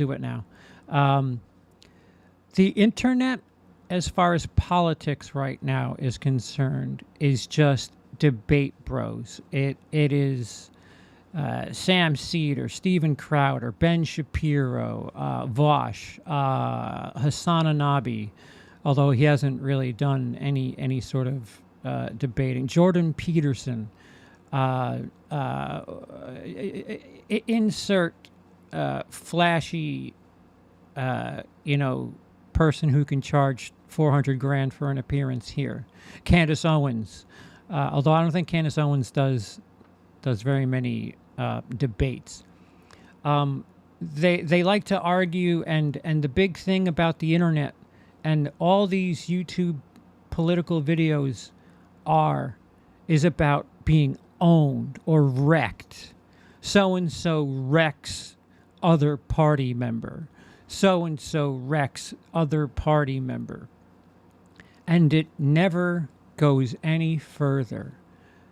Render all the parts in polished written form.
do it now. Um, the internet, as far as politics right now is concerned, is just debate bros. It is Sam Seder, Steven Crowder, Ben Shapiro, Vosh, Hassan Anabi, although he hasn't really done any sort of debating. Jordan Peterson, uh, uh, insert flashy, person who can charge 400 grand for an appearance here. Candace Owens, although I don't think Candace Owens does very many debates. They like to argue, and the big thing about the internet and all these YouTube political videos is about being owned or wrecked. So and so wrecks other party member. So and so wrecks other party member. And it never goes any further.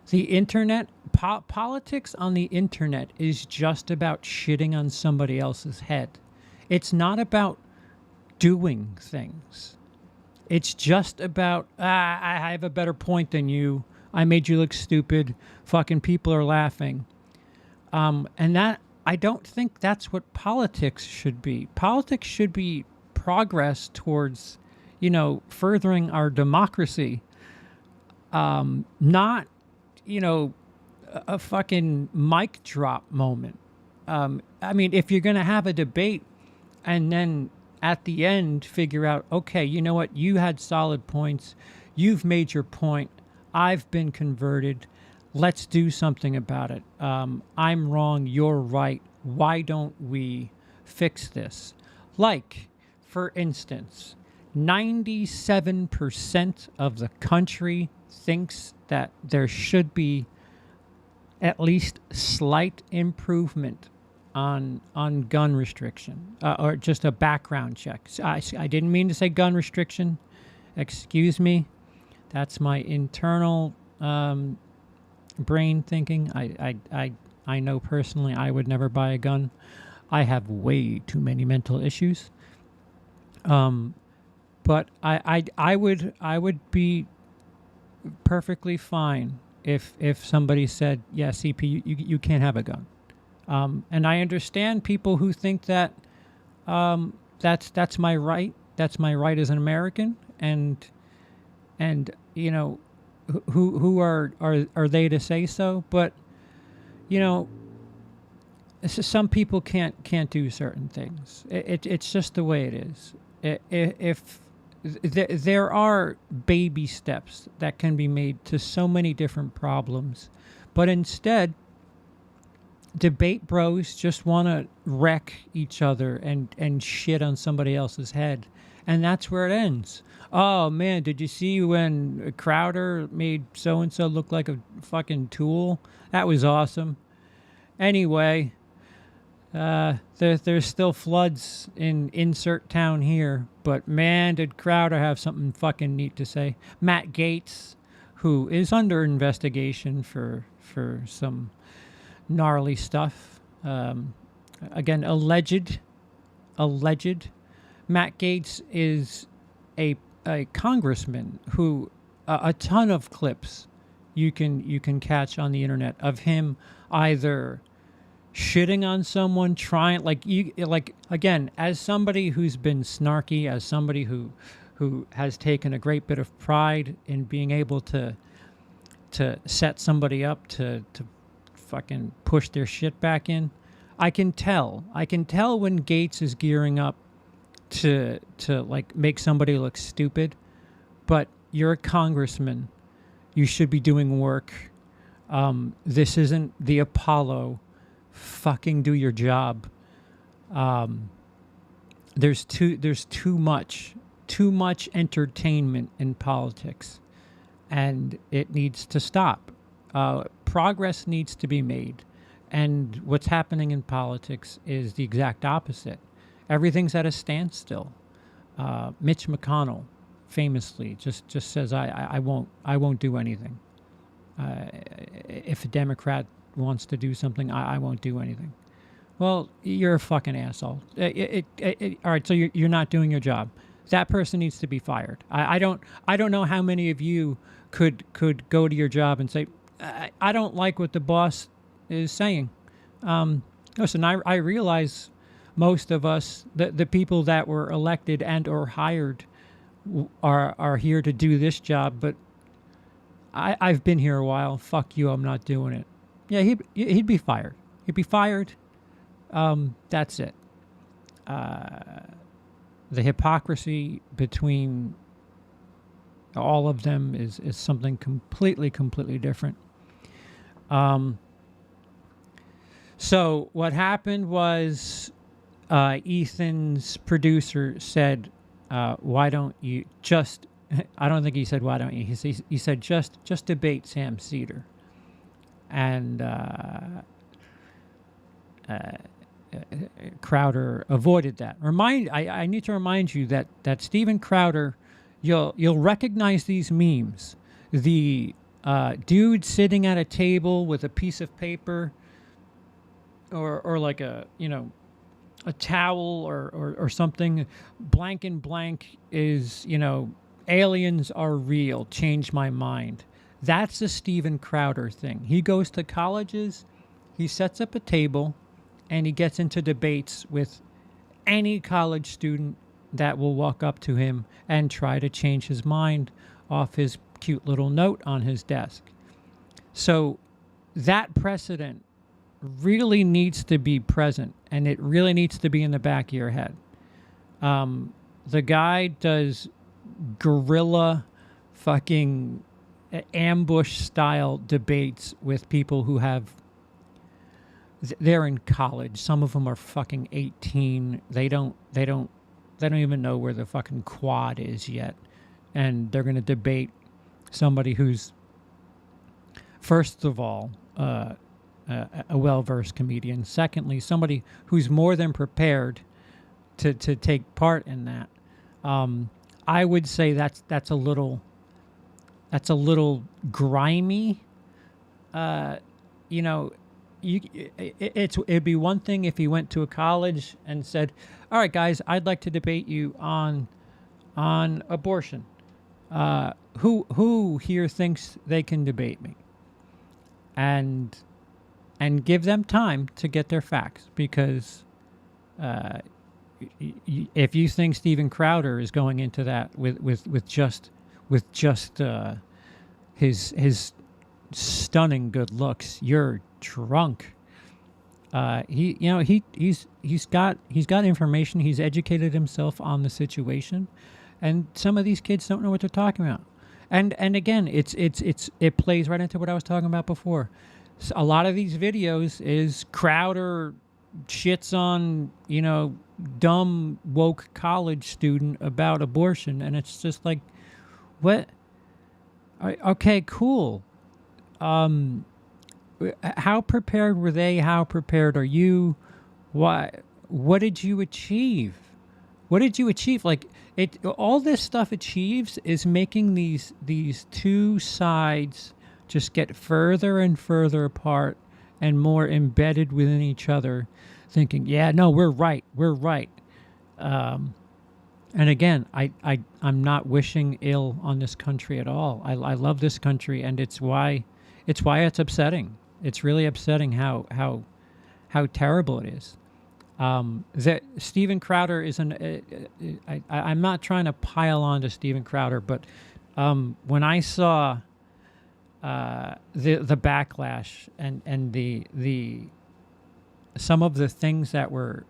The internet, politics on the internet is just about shitting on somebody else's head. It's not about doing things. It's just about, I have a better point than you. I made you look stupid. Fucking people are laughing. And that, I don't think that's what politics should be. Politics should be progress towards, furthering our democracy. Not, a fucking mic drop moment. I mean, if you're going to have a debate and then at the end figure out, okay, you know what? You had solid points. You've made your point. I've been converted. Let's do something about it. I'm wrong. You're right. Why don't we fix this? Like, for instance, 97% of the country thinks that there should be at least slight improvement on gun restriction, or just a background check. So I didn't mean to say gun restriction. Excuse me. That's my internal brain thinking. I know personally I would never buy a gun. I have way too many mental issues. But I would be perfectly fine if somebody said, yeah, CP, you can't have a gun. And I understand people who think that that's my right. That's my right as an American. And who are they to say so? But some people can't do certain things. It's just the way it is. If there are baby steps that can be made to so many different problems, but instead, debate bros just want to wreck each other and shit on somebody else's head, and that's where it ends. Oh man, did you see when Crowder made so and so look like a fucking tool? That was awesome. Anyway, there's still floods in insert town here, but man, did Crowder have something fucking neat to say. Matt Gaetz, who is under investigation for some gnarly stuff. Again, alleged. Matt Gaetz is a congressman who a ton of clips you can catch on the internet of him either shitting on someone, trying again, as somebody who's been snarky, as somebody who has taken a great bit of pride in being able to set somebody up to fucking push their shit back in. I can tell when Gaetz is gearing up to like make somebody look stupid, but you're a congressman. You should be doing work. This isn't the Apollo. Fucking do your job. There's too much entertainment in politics, and it needs to stop. Progress needs to be made, and what's happening in politics is the exact opposite. Everything's at a standstill. Mitch McConnell famously just says, I won't do anything. If a Democrat wants to do something, I won't do anything. Well, you're a fucking asshole. All right, so you're not doing your job. That person needs to be fired. I don't know how many of you could go to your job and say, I don't like what the boss is saying. Listen, I realize most of us, the people that were elected and or hired, are here to do this job, but I've been here a while. Fuck you, I'm not doing it. Yeah, he'd be fired. He'd be fired. That's it. The hypocrisy between all of them is something completely different. So what happened was Ethan's producer said, why don't you just, I don't think he said, why don't you? He said, just debate Sam Seder. And Crowder avoided that. I need to remind you that Steven Crowder, you'll recognize these memes. The dude sitting at a table with a piece of paper or like a towel or something. Blank and blank is, aliens are real. Change my mind. That's a Steven Crowder thing. He goes to colleges, he sets up a table, and he gets into debates with any college student that will walk up to him and try to change his mind off his cute little note on his desk. So that precedent really needs to be present, and it really needs to be in the back of your head. The guy does guerrilla fucking ambush style debates with people who they're in college. Some of them are fucking 18. They don't even know where the fucking quad is yet, and they're going to debate somebody who's, first of all, a well-versed comedian. Secondly, somebody who's more than prepared to take part in that. I would say that's a little grimy. It'd be one thing if he went to a college and said, "All right, guys, I'd like to debate you on abortion. Who here thinks they can debate me?" And give them time to get their facts, because if you think Steven Crowder is going into that with just his stunning good looks, you're drunk. He's got information. He's educated himself on the situation, and some of these kids don't know what they're talking about. And again, it plays right into what I was talking about before. So a lot of these videos is Crowder shits on dumb woke college student about abortion, and it's just like, what? Okay, cool. How prepared were they? How prepared are you? What did you achieve? What did you achieve? Like, all this stuff achieves is making these two sides just get further and further apart and more embedded within each other, thinking, yeah, no, we're right. And again, I'm not wishing ill on this country at all. I love this country, and it's why it's upsetting. It's really upsetting how terrible it is. That Steven Crowder is I'm not trying to pile on to Steven Crowder, but when I saw the backlash and the some of the things that were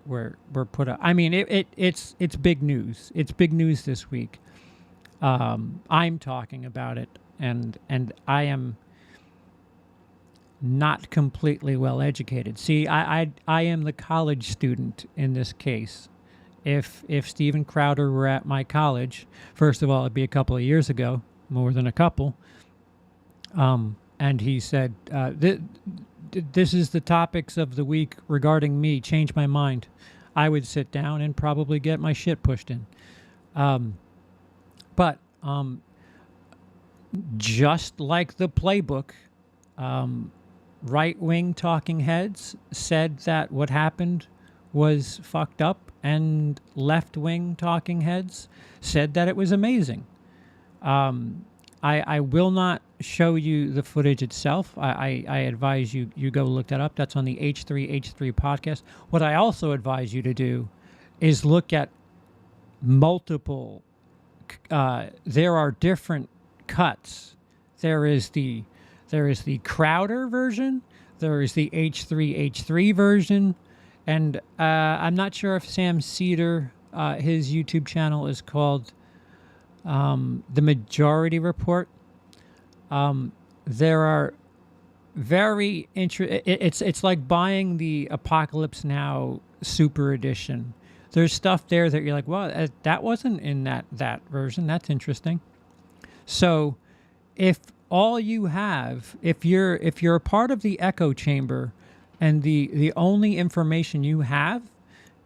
put up, I mean, it's big news. It's big news this week. I'm talking about it, and I am not completely well educated. See, I am the college student in this case. If Steven Crowder were at my college, first of all, it'd be a couple of years ago, more than a couple. And he said, this is the topics of the week regarding me. Change my mind. I would sit down and probably get my shit pushed in. But just like the playbook, right-wing talking heads said that what happened was fucked up, and left-wing talking heads said that it was amazing. I will not show you the footage itself. I advise you go look that up. That's on the H3H3 podcast. What I also advise you to do is look at multiple. There are different cuts. There is the Crowder version. There is the H3H3 version, and I'm not sure if Sam Seder, his YouTube channel is called The Majority Report. There are very it's like buying the Apocalypse Now Super Edition. There's stuff there that you're like, well, that wasn't in that version. That's interesting. So if all you have, if you're a part of the echo chamber and the only information you have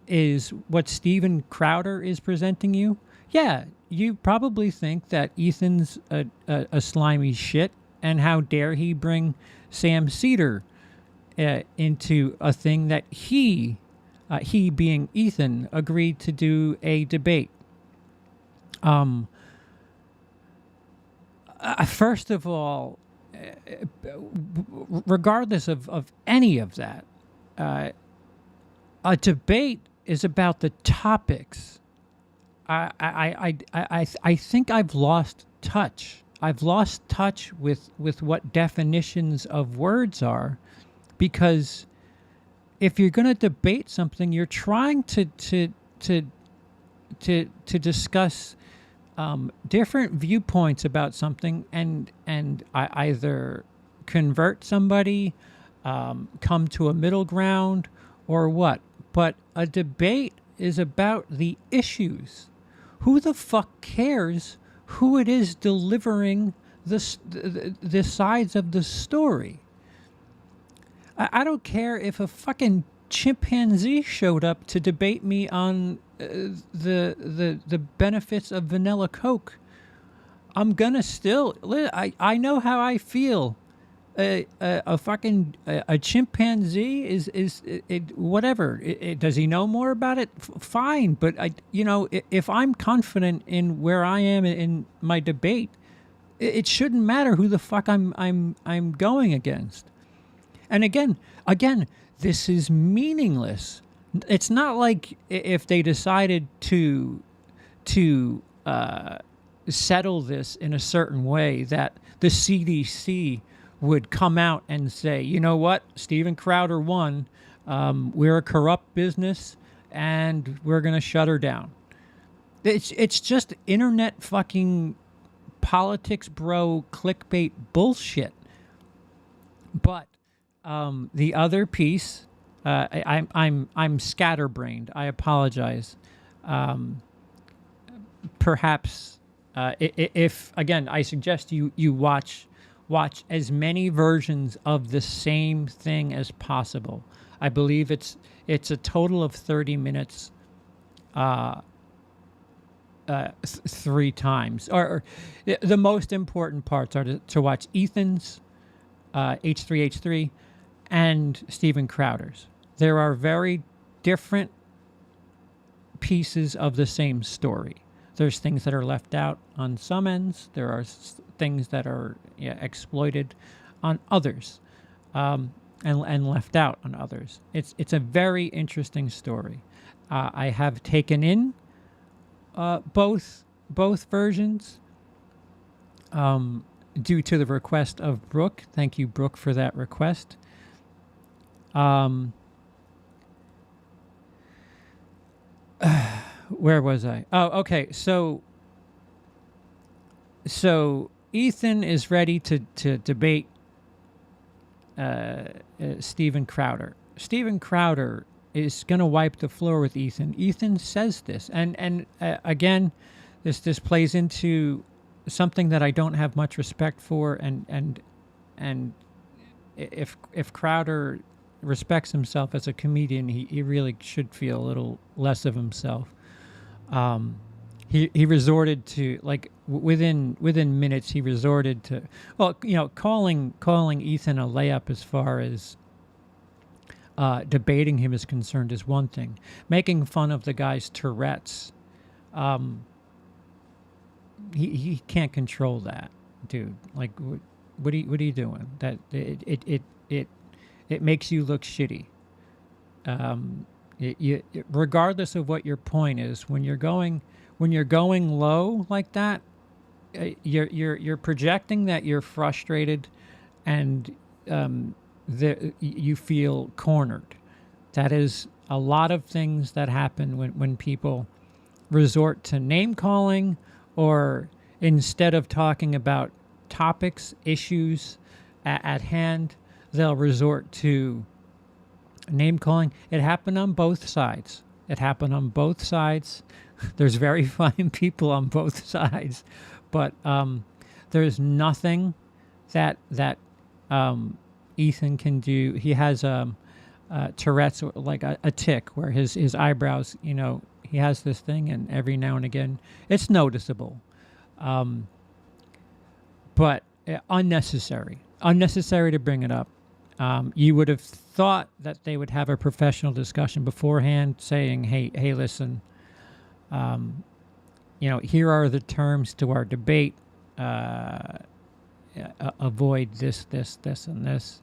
is what Steven Crowder is presenting you, yeah, you probably think that Ethan's a slimy shit, and how dare he bring Sam Seder into a thing that he being Ethan, agreed to do a debate. First of all, regardless of any of that, a debate is about the topics. I think I've lost touch. I've lost touch with what definitions of words are, because if you're going to debate something, you're trying to discuss different viewpoints about something, and either convert somebody, come to a middle ground, or what. But a debate is about the issues. Who the fuck cares who it is delivering the sides of the story? I don't care if a fucking chimpanzee showed up to debate me on the benefits of vanilla Coke. I'm gonna still. I know how I feel. A chimpanzee is whatever. Does he know more about it? Fine, but if I'm confident in where I am in my debate, it shouldn't matter who the fuck I'm going against. And again, this is meaningless. It's not like if they decided to settle this in a certain way that the CDC would come out and say, you know what, Steven Crowder won. We're a corrupt business, and we're going to shut her down. It's just internet fucking politics, bro, clickbait bullshit. But the other piece, I'm scatterbrained. I apologize. Perhaps if again, I suggest you watch as many versions of the same thing as possible. I believe it's a total of 30 minutes, 3 times. Or the most important parts are to watch Ethan's, H3H3, and Steven Crowder's. There are very different pieces of the same story. There's things that are left out on some ends. There are things that are exploited on others, and left out on others. It's a very interesting story. I have taken in both versions due to the request of Brooke. Thank you, Brooke, for that request. Where was I? Oh, okay. So Ethan is ready to debate Steven Crowder. Steven Crowder is going to wipe the floor with Ethan. Ethan says this, and again, this plays into something that I don't have much respect for, and if Crowder respects himself as a comedian, he really should feel a little less of himself. he resorted to, like, within minutes, he resorted to, well, calling Ethan a layup as far as debating him is concerned is one thing. Making fun of the guy's Tourette's, he can't control that, dude. Like, what are you doing? That it makes you look shitty. Regardless of what your point is, when you're going low like that, you're projecting that you're frustrated, and you feel cornered. That is a lot of things that happen when people resort to name calling, or instead of talking about topics, issues at hand, they'll resort to name calling. It happened on both sides. There's very fine people on both sides, but there's nothing that Ethan can do. He has Tourette's, like a tick, where his eyebrows, he has this thing, and every now and again it's noticeable, but unnecessary to bring it up. You would have thought that they would have a professional discussion beforehand, saying, hey, listen, here are the terms to our debate. Avoid this, and this.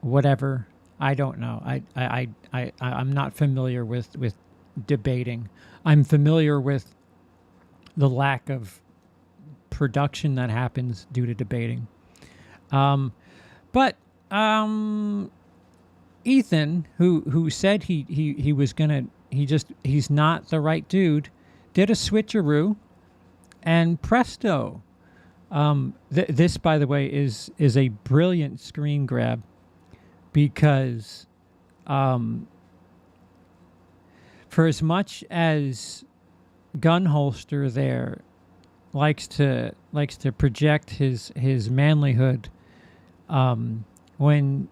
Whatever. I don't know. I'm not familiar with debating. I'm familiar with the lack of production that happens due to debating. But Ethan, who said he was gonna, he's not the right dude, did a switcheroo, and presto. This, by the way, is a brilliant screen grab, because for as much as Gun Holster there likes to project his manlyhood, when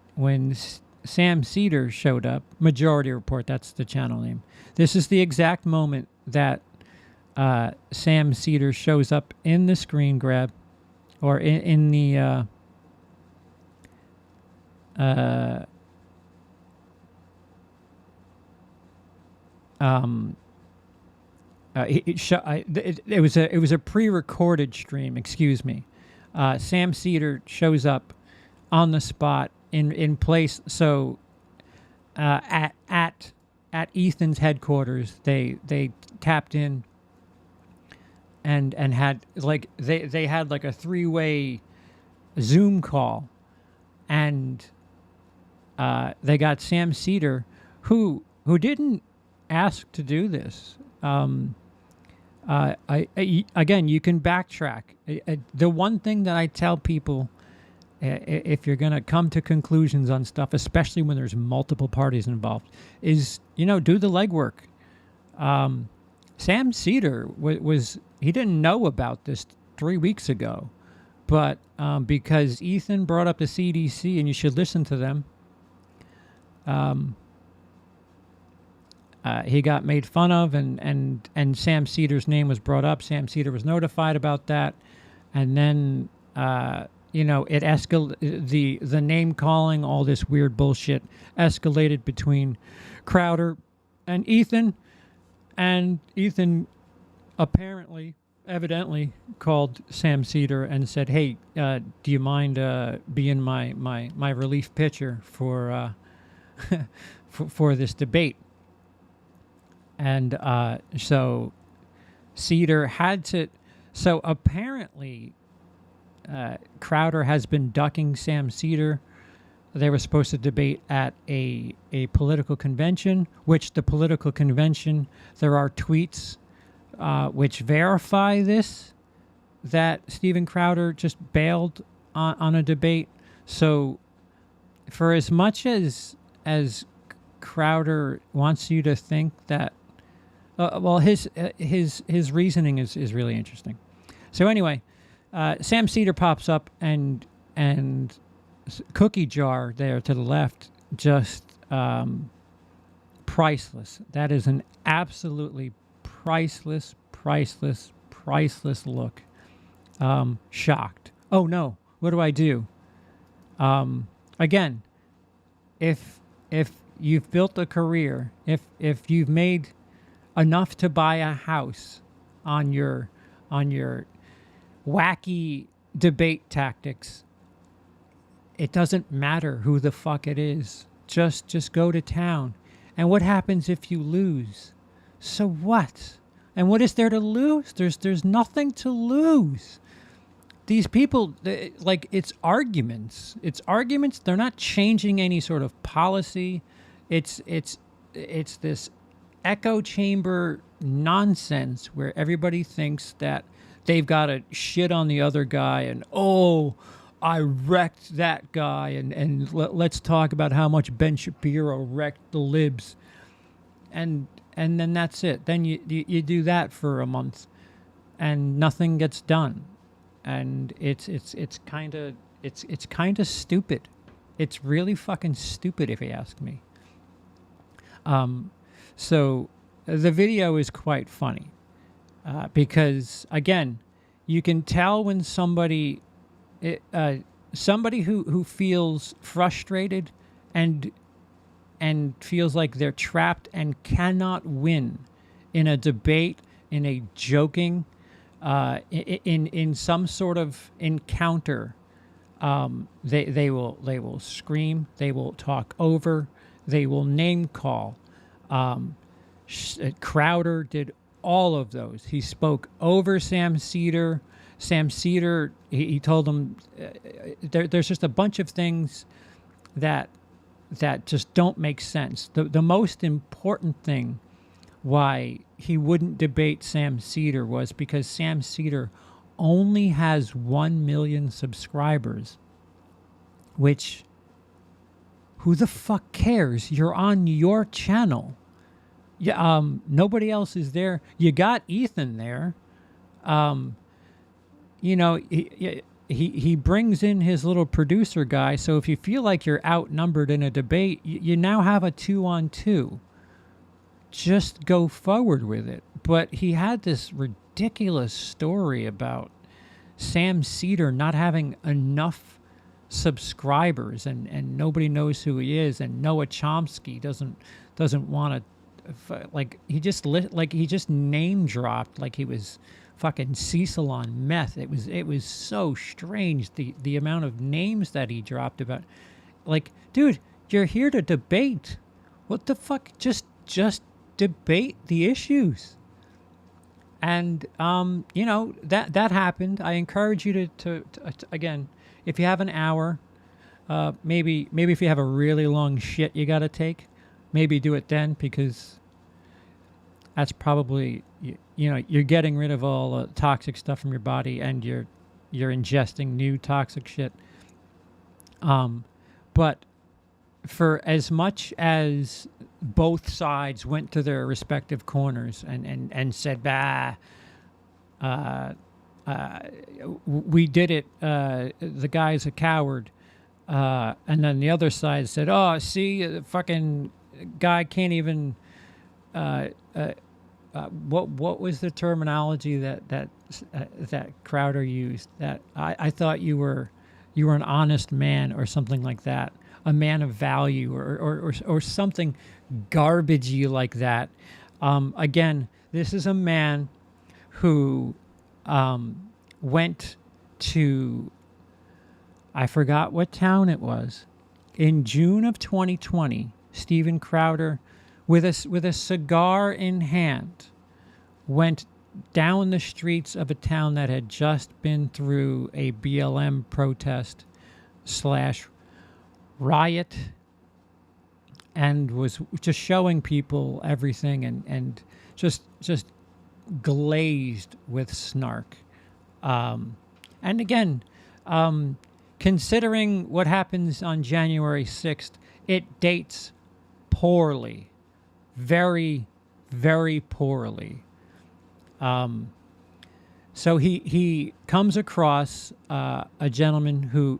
Sam Seder showed up, Majority Report, that's the channel name, this is the exact moment that Sam Seder shows up in the screen grab, or in the it was a pre-recorded stream. Excuse me. Sam Seder shows up on the spot in place. So at Ethan's headquarters, they tapped in and had like they had like a 3-way Zoom call, and they got Sam Seder, who didn't ask to do this. Again, you can backtrack. The one thing that I tell people, if you're going to come to conclusions on stuff, especially when there's multiple parties involved, is, do the legwork. Sam Seder he didn't know about this 3 weeks ago, but because Ethan brought up the CDC, and you should listen to them, he got made fun of, and Sam Seder's name was brought up. Sam Seder was notified about that, and then it escalated. The name calling, all this weird bullshit, escalated between Crowder and Ethan evidently called Sam Seder and said, "Hey, do you mind being my relief pitcher for for this debate?" And so Seder had to. So apparently, Crowder has been ducking Sam Seder. They were supposed to debate at a political convention, which the political convention, there are tweets which verify this, that Steven Crowder just bailed on a debate. So for as much as Crowder wants you to think that, his reasoning is really interesting. So anyway, Sam Seder pops up, and Cookie Jar there to the left, just priceless. That is an absolutely priceless, priceless, priceless look. Shocked. Oh no, what do I do? Again, if you've built a career, if you've made enough to buy a house on your wacky debate tactics, it doesn't matter who the fuck it is. Just go to town. And what happens if you lose? So what? And what is there to lose? There's nothing to lose. These people, like, it's arguments. It's arguments. They're not changing any sort of policy. It's this echo chamber nonsense where everybody thinks that they've got to shit on the other guy and, oh, I wrecked that guy, and let's talk about how much Ben Shapiro wrecked the libs, and then that's it. Then you do that for a month, and nothing gets done, and it's kind of stupid. It's really fucking stupid if you ask me. So the video is quite funny because again, you can tell when somebody who feels frustrated and feels like they're trapped and cannot win in a debate, in a joking, in some sort of encounter, they will scream, they will talk over, they will name call. Crowder did all of those. He spoke over Sam Seder. Sam Seder, he told him there's just a bunch of things that just don't make sense. The most important thing why he wouldn't debate Sam Seder was because Sam Seder only has 1 million subscribers, which, who the fuck cares? You're on your channel. Yeah, nobody else is there. You got Ethan there. You know, he brings in his little producer guy. So if you feel like you're outnumbered in a debate, you now have a 2-on-2. Just go forward with it. But he had this ridiculous story about Sam Seder not having enough subscribers, and nobody knows who he is, and Noah Chomsky doesn't want to, like, he just name dropped like he was fucking Cecil on meth. It was so strange, the amount of names that he dropped about, like, dude, you're here to debate. What the fuck? Just debate the issues. And you know, that happened. I encourage you to again, if you have an hour, maybe if you have a really long shit you got to take, maybe do it then, because that's probably, you know, you're getting rid of all toxic stuff from your body, and you're ingesting new toxic shit. But for as much as both sides went to their respective corners and said, bah, we did it, the guy's a coward, and then the other side said, oh, see, the fucking guy can't even, what was the terminology that Crowder used? That I thought you were an honest man, or something like that, a man of value, or something garbagey like that. Again, this is a man who went to, I forgot what town it was, in June of 2020. Steven Crowder, with a cigar in hand, went down the streets of a town that had just been through a BLM protest / riot, and was just showing people everything, and just glazed with snark. And again, considering what happens on January 6th, it dates poorly, very, very poorly. So he comes across a gentleman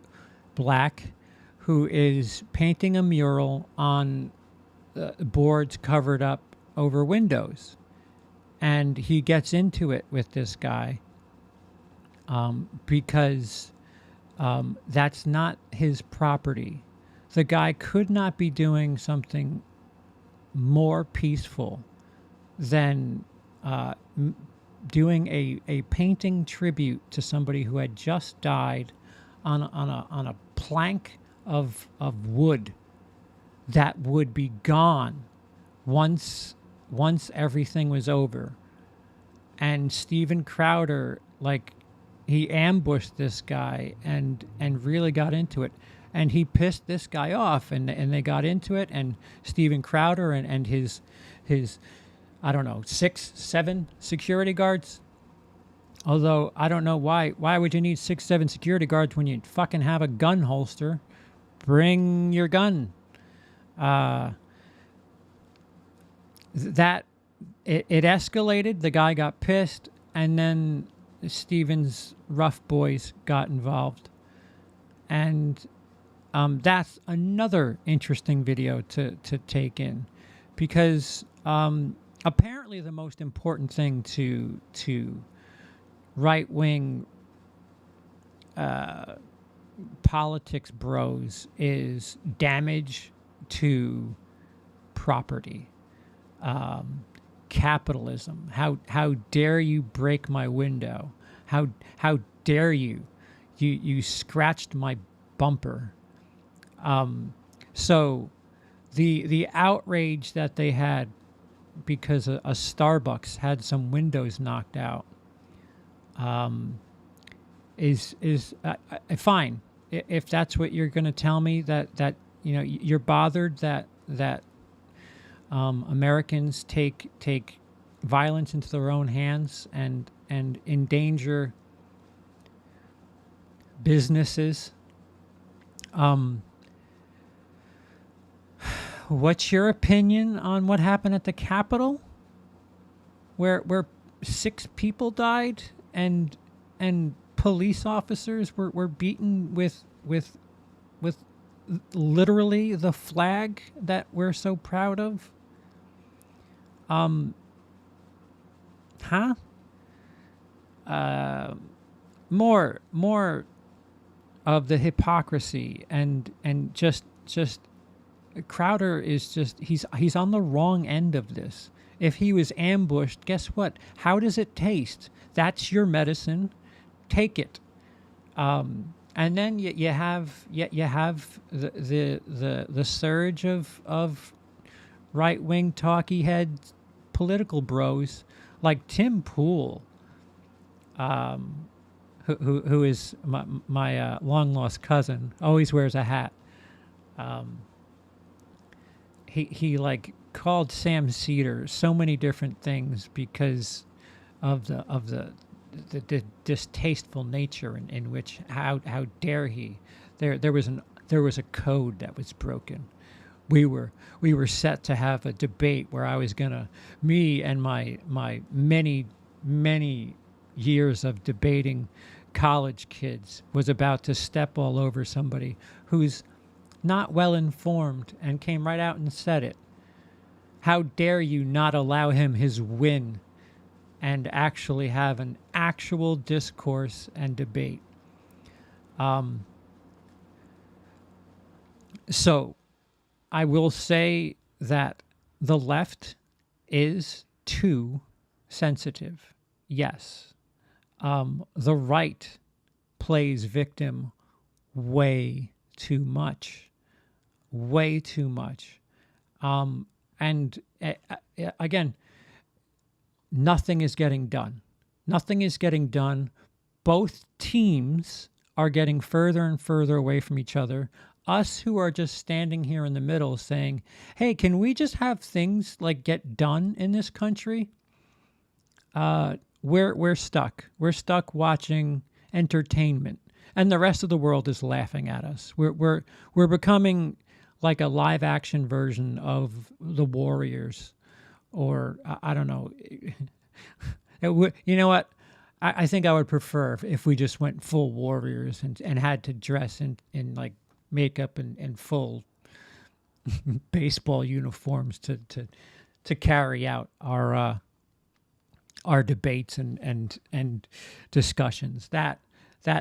black, who is painting a mural on boards covered up over windows. and he gets into it with this guy because that's not his property. The guy could not be doing something more peaceful than doing a painting tribute to somebody who had just died on a plank of wood that would be gone once everything was over. And Steven Crowder, like, he ambushed this guy and really got into it, and he pissed this guy off, and they got into it, and Steven Crowder and his I don't know, 6-7 security guards. Although I don't know why would you need 6-7 security guards when you fucking have a gun holster? Bring your gun. That it escalated. The guy got pissed, and then Steven's rough boys got involved, and that's another interesting video to take in, because apparently the most important thing to right-wing politics bros is damage to property. Capitalism. How dare you break my window? How dare you? You scratched my bumper. So the outrage that they had because a Starbucks had some windows knocked out is fine. If that's what you're going to tell me, that you're bothered that Americans take violence into their own hands and endanger businesses. What's your opinion on what happened at the Capitol, where 6 people died and police officers were beaten with literally the flag that we're so proud of? More of the hypocrisy and just Crowder is just he's on the wrong end of this. If he was ambushed, guess what? How does it taste? That's your medicine. Take it. And then you have the surge of right-wing talky head political bros like Tim Pool, who is my long lost cousin, always wears a hat. He like called Sam Seder so many different things because of the distasteful nature in which how dare he. There was a code that was broken. We were set to have a debate where I was me and my many years of debating college kids was about to step all over somebody who's not well informed and came right out and said it. How dare you not allow him his win and actually have an actual discourse and debate? So I will say that the left is too sensitive. Yes. The right plays victim way too much. Way too much. And again, nothing is getting done. Nothing is getting done. Both teams are getting further and further away from each other. Us who are just standing here in the middle saying, hey, can we just have things like get done in this country? We're stuck. We're stuck watching entertainment, and the rest of the world is laughing at us. We're becoming like a live action version of the Warriors, or I don't know. You know what? I think I would prefer if we just went full Warriors and had to dress in like makeup and full baseball uniforms to carry out our our debates and discussions. That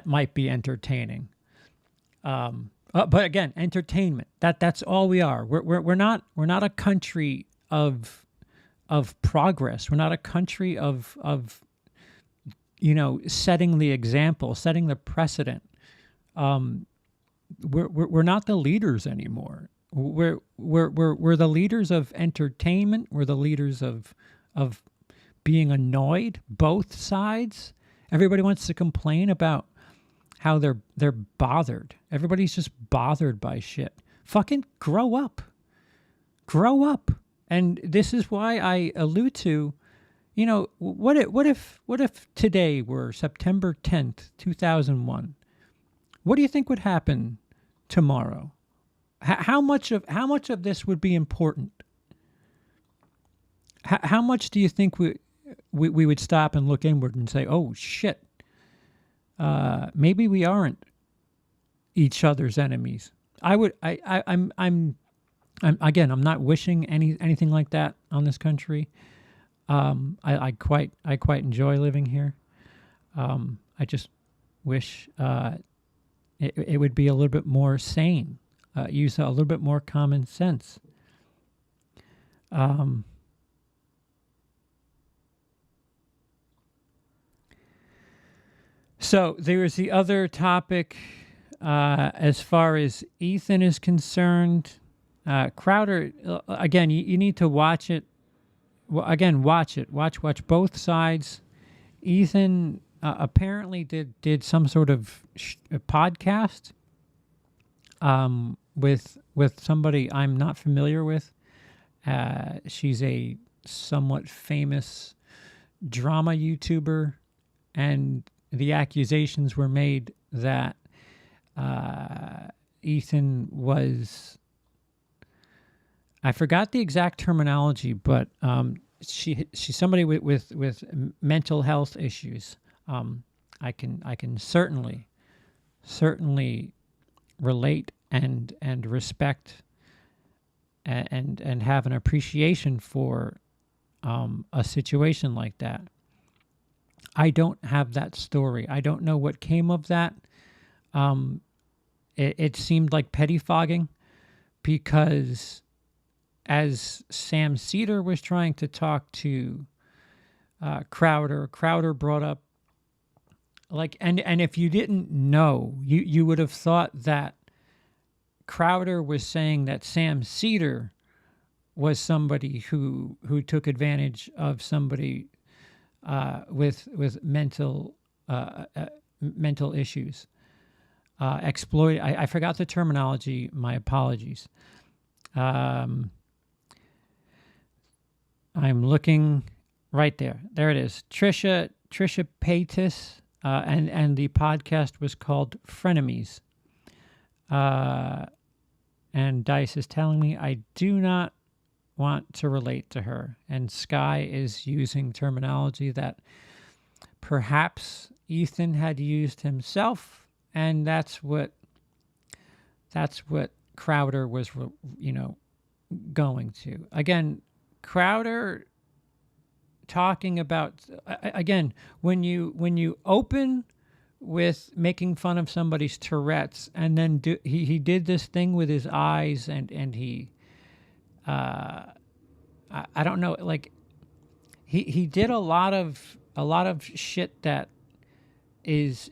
might be entertaining. But again, entertainment. That's all we are. We're not a country of progress. We're not a country of setting the example, setting the precedent. We're not the leaders anymore. We're the leaders of entertainment. We're the leaders of being annoyed. Both sides. Everybody wants to complain about how they're bothered. Everybody's just bothered by shit. Fucking grow up. Grow up. And this is why I allude to, what if today were September 10th, 2001? What do you think would happen tomorrow? How much of this would be important? How much do you think we would stop and look inward and say, "Oh shit, maybe we aren't each other's enemies"? I'm again, I'm not wishing anything like that on this country. I quite enjoy living here. I just wish it would be a little bit more sane, use a little bit more common sense. So there is the other topic as far as Ethan is concerned. Crowder, again, you need to watch it. Well, again, watch it. Watch both sides. Ethan apparently did some sort of podcast with somebody I'm not familiar with. She's a somewhat famous drama YouTuber, and the accusations were made that Ethan was, I forgot the exact terminology, but she's somebody with mental health issues. I can certainly relate and respect and have an appreciation for a situation like that. I don't have that story. I don't know what came of that. It seemed like pettifogging, because as Sam Seder was trying to talk to Crowder brought up, like, and if you didn't know, you would have thought that Crowder was saying that Sam Seder was somebody who took advantage of somebody with mental issues. Exploit. I forgot the terminology. My apologies. I'm looking right there. There it is. Trisha Paytas, and the podcast was called Frenemies. And Dice is telling me I do not want to relate to her. And Sky is using terminology that perhaps Ethan had used himself, and that's what Crowder was, going to. Again, Crowder talking about, again, when you open with making fun of somebody's Tourette's, and then he did this thing with his eyes, and he I don't know, like he did a lot of shit that is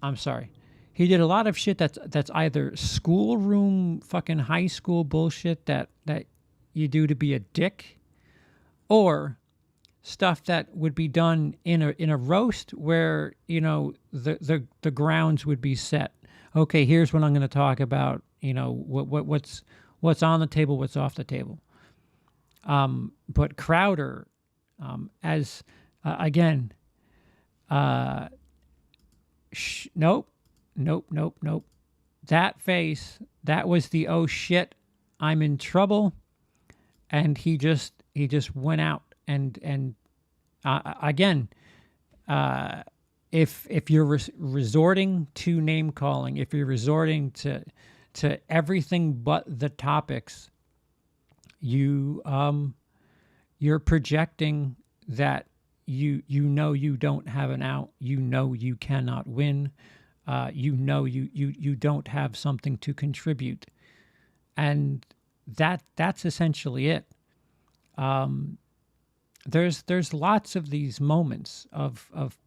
I'm sorry. He did a lot of shit that's either schoolroom fucking high school bullshit that you do to be a dick, or stuff that would be done in a roast where the grounds would be set. Okay, here's what I'm going to talk about. What's on the table, what's off the table. But Crowder, as again, nope. That face, that was the oh shit, I'm in trouble, and he just went out and again, if you're resorting to name calling, if you're resorting to everything but the topics, you're projecting that you know you don't have an out. You know you cannot win. You know you don't have something to contribute, and that's essentially it. There's lots of these moments of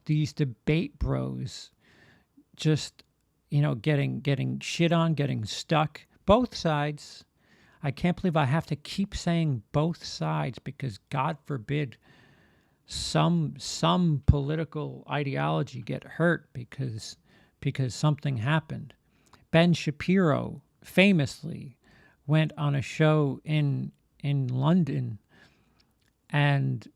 these debate bros just getting shit on, getting stuck. Both sides. I can't believe I have to keep saying both sides because God forbid some political ideology get hurt because something happened. Ben Shapiro famously went on a show in London and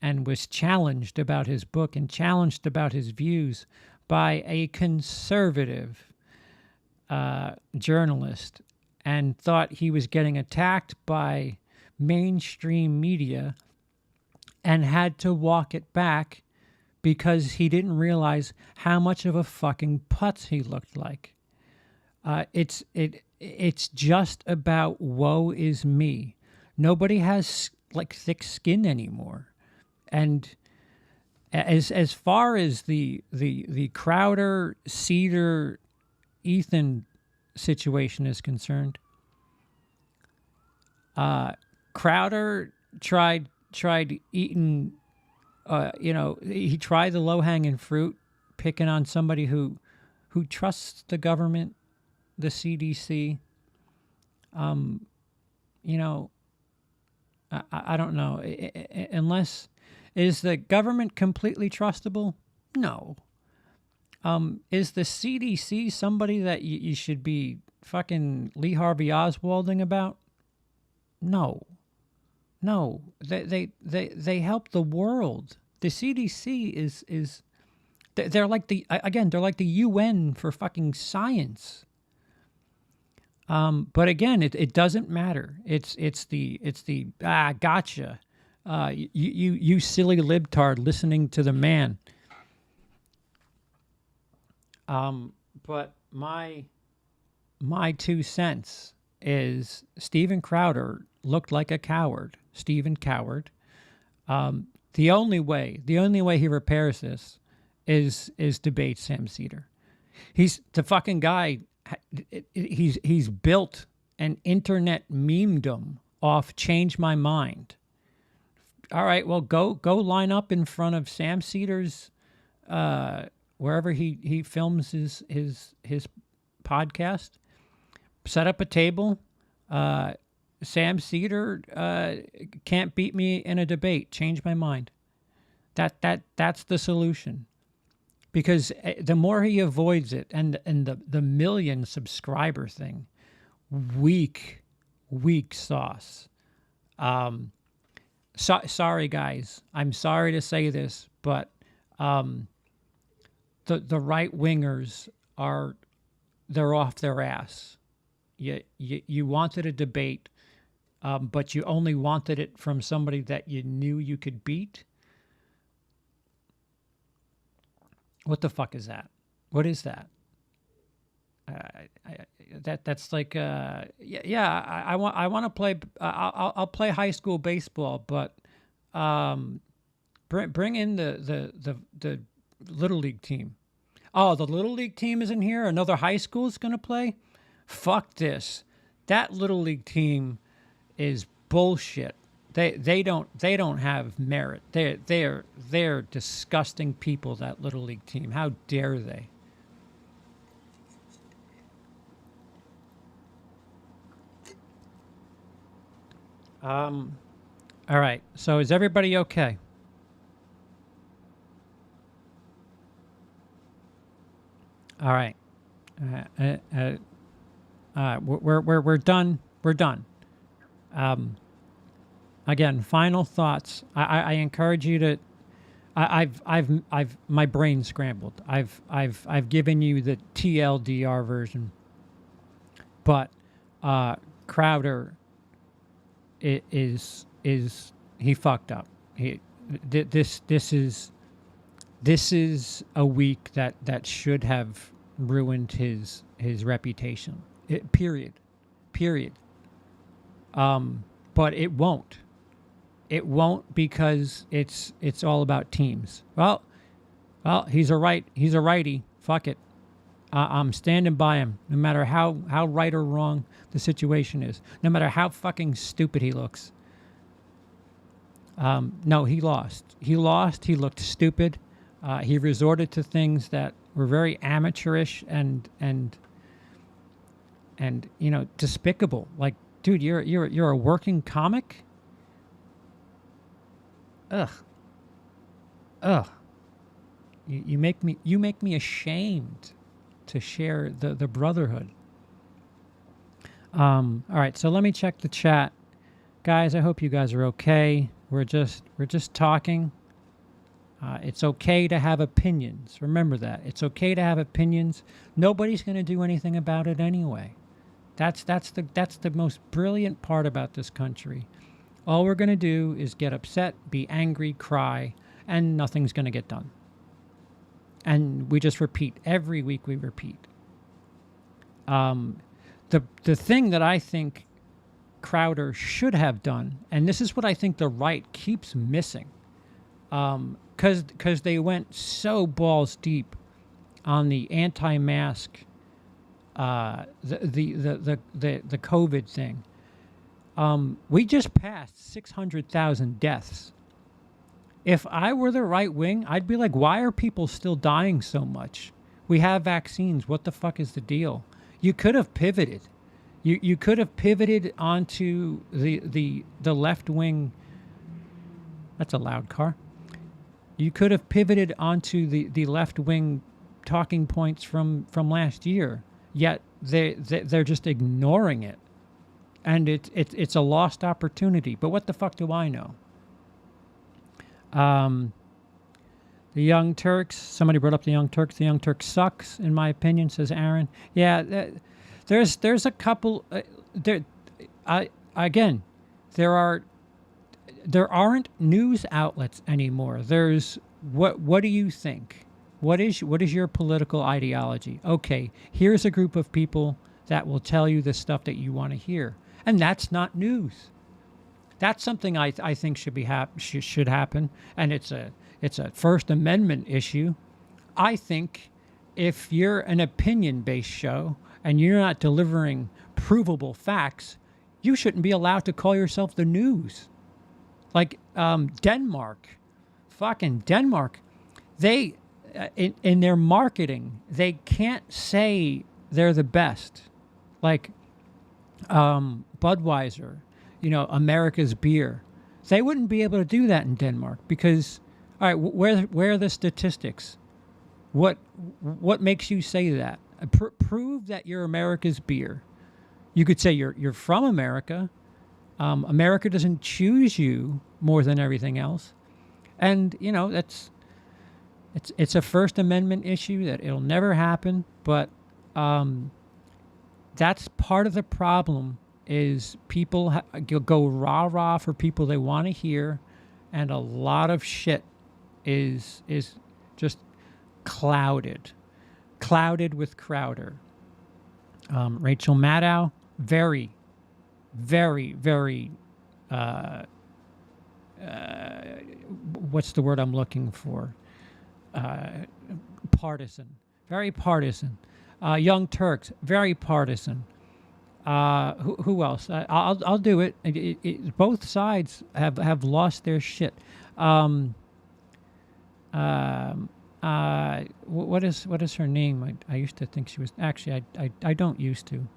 was challenged about his book and challenged about his views by a conservative journalist, and thought he was getting attacked by mainstream media and had to walk it back because he didn't realize how much of a fucking putz he looked like. It's just about woe is me. Nobody has like thick skin anymore, and as far as the Crowder, Seder, Ethan situation is concerned, Crowder tried eating, he tried the low hanging fruit, picking on somebody who trusts the government, the CDC. I don't know. Unless, is the government completely trustable? No. Is the CDC somebody that you should be fucking Lee Harvey Oswalding about? No. They help the world. The CDC is they're like they're like the UN for fucking science. But again, it doesn't matter. It's the gotcha. You silly libtard listening to the man. But my 2 cents is Steven Crowder looked like a coward. Steven Coward. The only way he repairs this is debate Sam Seder. He's the fucking guy. He's built an internet memedom off Change My Mind. All right, well, go line up in front of Sam Seder's wherever he films his podcast. Set up a table. Sam Seder can't beat me in a debate. Change My Mind. That's the solution. Because the more he avoids it, and the million subscriber thing, weak sauce. Sorry guys, I'm sorry to say this, but the right wingers they're off their ass. You wanted a debate, but you only wanted it from somebody that you knew you could beat. What the fuck is that? What is that? That's like I want to play. I'll play high school baseball, but bring in the little league team. Oh, the little league team isn't here. Another high school is going to play. Fuck this. That little league team is bullshit. They don't have merit. They're disgusting people, that little league team. How dare they? All right. So is everybody okay? All right. We're done. We're done. Again, final thoughts. I encourage you to. I've my brain scrambled. I've given you the TLDR version, but Crowder is he fucked up. This is a week that should have ruined his reputation. Period. But it won't. it won't, because it's all about teams. Well, he's a righty. Fuck it. I'm standing by him, no matter how right or wrong the situation is, no matter how fucking stupid he looks. No, he lost. He lost. He looked stupid. He resorted to things that were very amateurish and despicable. Like, dude, you're a working comic. Ugh. You make me ashamed to share the brotherhood. All right, so let me check the chat, guys. I hope you guys are okay. We're just talking. It's okay to have opinions. Remember that. It's okay to have opinions. Nobody's going to do anything about it anyway. That's the most brilliant part about this country. All we're going to do is get upset, be angry, cry, and nothing's going to get done. And we just repeat. Every week we repeat. The thing that I think Crowder should have done, and this is what I think the right keeps missing, because they went so balls deep on the anti-mask, the COVID thing. We just passed 600,000 deaths. If I were the right wing, I'd be like, why are people still dying so much? We have vaccines. What the fuck is the deal? You could have pivoted. You could have pivoted onto the left wing. That's a loud car. You could have pivoted onto the left wing talking points from last year. Yet they're just ignoring it, and it's a lost opportunity. But what the fuck do I know? The Young Turks. Somebody brought up the Young Turks. The Young Turks sucks, in my opinion, says Aaron. Yeah, there's a couple. There aren't news outlets anymore. There's what do you think? What is your political ideology? Okay, here's a group of people that will tell you the stuff that you want to hear, and that's not news. That's something I think should happen, and it's a First Amendment issue. I think if you're an opinion-based show and you're not delivering provable facts, you shouldn't be allowed to call yourself the news. Like Denmark, fucking Denmark, they in their marketing, they can't say they're the best. Like Budweiser, America's beer. They wouldn't be able to do that in Denmark because, all right, where are the statistics? What makes you say that? Prove that you're America's beer. You could say you're from America. America doesn't choose you more than everything else, and it's a First Amendment issue that it'll never happen. But that's part of the problem. Is people go rah-rah for people they want to hear, and a lot of shit is just clouded with Crowder. Rachel Maddow, very, very, very, what's the word I'm looking for? Partisan. Very partisan. Young Turks, very partisan. Who else? I'll do it. Both sides have lost their shit. What is her name? I used to think she was. Actually, I don't used to.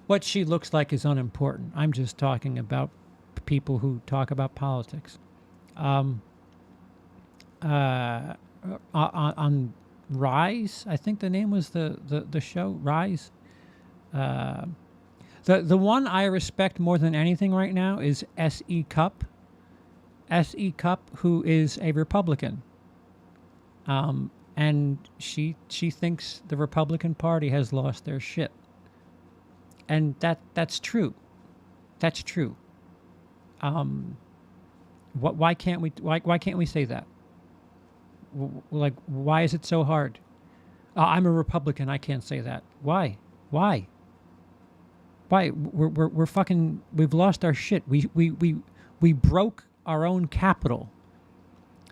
What she looks like is unimportant. I'm just talking about people who talk about politics. On Rise, I think the name was the show Rise. The one I respect more than anything right now is S.E. Cupp. S.E. Cupp, who is a Republican. And she thinks the Republican Party has lost their shit. And that's true. That's true. Why can't we say that? Like, why is it so hard? I'm a Republican. I can't say that. Why? We're fucking. We've lost our shit. We We broke our own capital.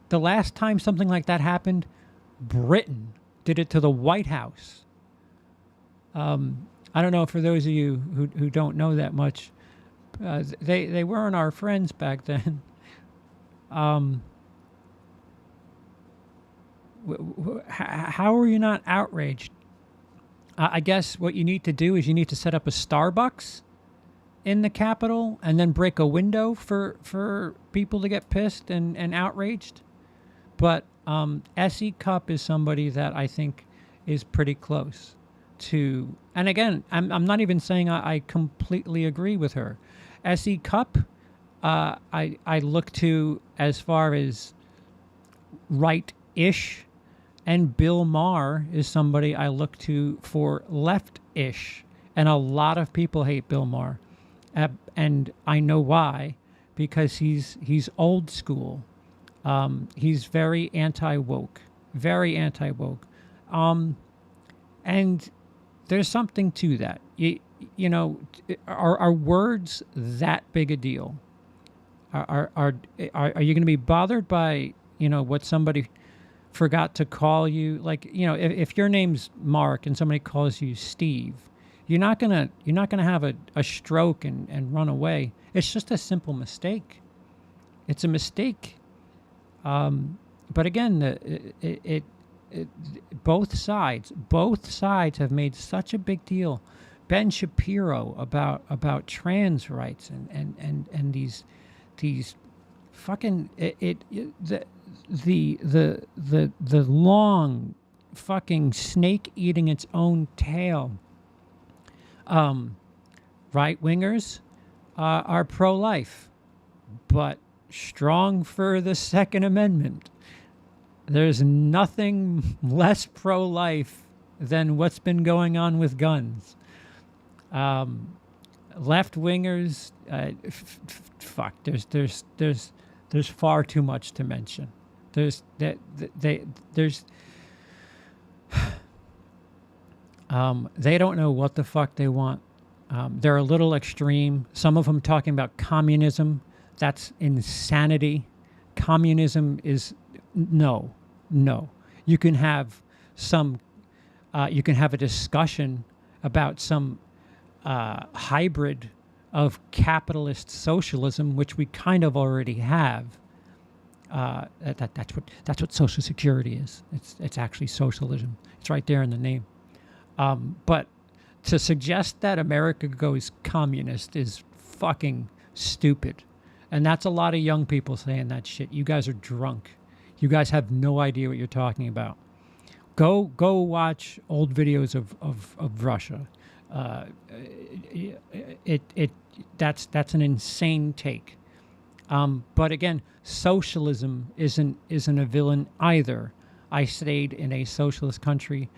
The last time something like that happened, Britain did it to the White House. I don't know, for those of you who don't know that much, they weren't our friends back then. How are you not outraged? I guess what you need to do is you need to set up a Starbucks in the Capitol and then break a window for people to get pissed and outraged. But S.E. Cupp is somebody that I think is pretty close to, and again, I'm not even saying I completely agree with her. S.E. Cupp, I look to as far as right-ish, and Bill Maher is somebody I look to for left-ish, and a lot of people hate Bill Maher, and I know why, because he's old school. He's very anti-woke, and there's something to that. You know, are words that big a deal? Are you going to be bothered by, you know, what somebody forgot to call you? Like, you know, if your name's Mark and somebody calls you Steve, you're not gonna have a stroke and run away. It's just a simple mistake. It's a mistake. But again, both sides have made such a big deal. Ben Shapiro about trans rights and these fucking the long fucking snake eating its own tail. Right wingers are pro-life, but strong for the Second Amendment. There's nothing less pro-life than what's been going on with guns. Left wingers, fuck. There's far too much to mention. There's they don't know what the fuck they want. They're a little extreme. Some of them talking about communism. That's insanity. Communism is no. You can have some. You can have a discussion about some hybrid of capitalist socialism, which we kind of already have. That's what Social Security is. It's actually socialism. It's right there in the name. But to suggest that America goes communist is fucking stupid. And that's a lot of young people saying that shit. You guys are drunk. You guys have no idea what you're talking about. Go watch old videos of Russia. That's an insane take. But again, socialism isn't a villain either. I stayed in a socialist country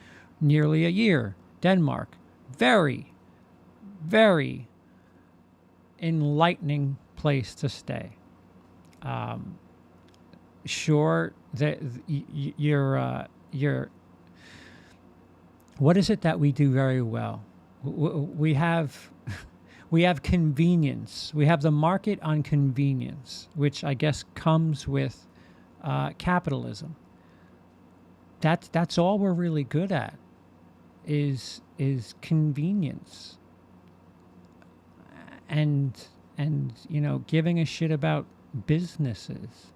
nearly a year, Denmark. Very, very enlightening place to stay. Sure, that you're. What is it that we do very well? We have convenience. We have the market on convenience, which I guess comes with capitalism. That's all we're really good at, is convenience, and you know, giving a shit about businesses.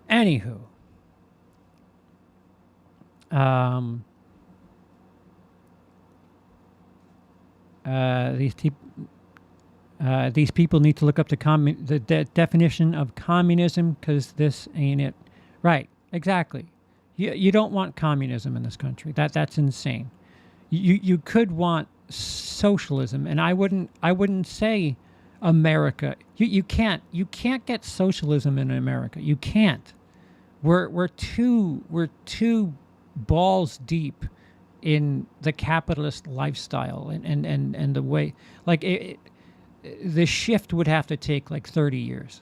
Anywho. These people need to look up the definition of communism, because this ain't it. Right, exactly. You don't want communism in this country. That's insane. You could want socialism, and I wouldn't say America. You can't get socialism in America. You can't. We're too balls deep in the capitalist lifestyle and the way, like, the shift would have to take like 30 years.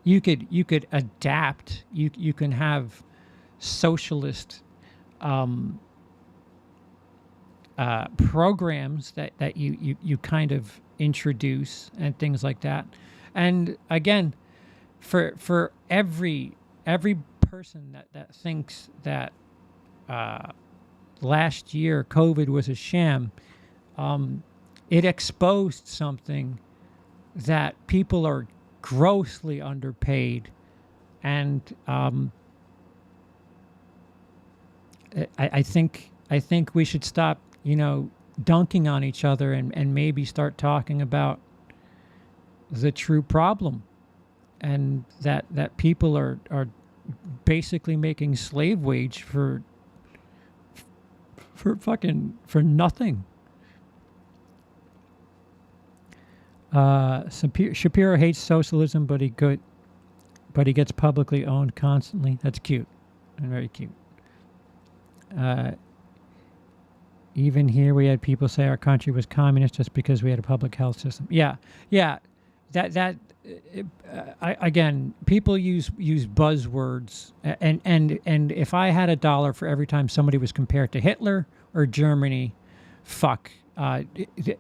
You could adapt. You can have socialist programs that you kind of introduce and things like that. And again, for every person that thinks that last year COVID was a sham, it exposed something that people are grossly underpaid, and I think we should stop, dunking on each other and maybe start talking about the true problem, and that people are basically making slave wage for nothing. Shapiro hates socialism, but he gets publicly owned constantly. That's cute and very cute. Even here, we had people say our country was communist just because we had a public health system. Yeah. Again, people use buzzwords, and if I had $1 for every time somebody was compared to Hitler or Germany,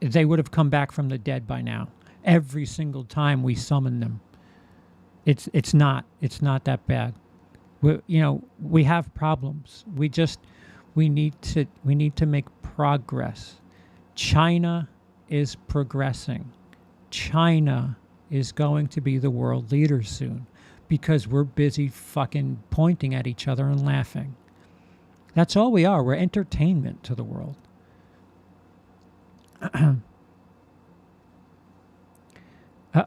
they would have come back from the dead by now. Every single time we summon them, it's not that bad. We have problems. We need to make progress. China is progressing. China is going to be the world leader soon because we're busy fucking pointing at each other and laughing. That's all we are. We're entertainment to the world.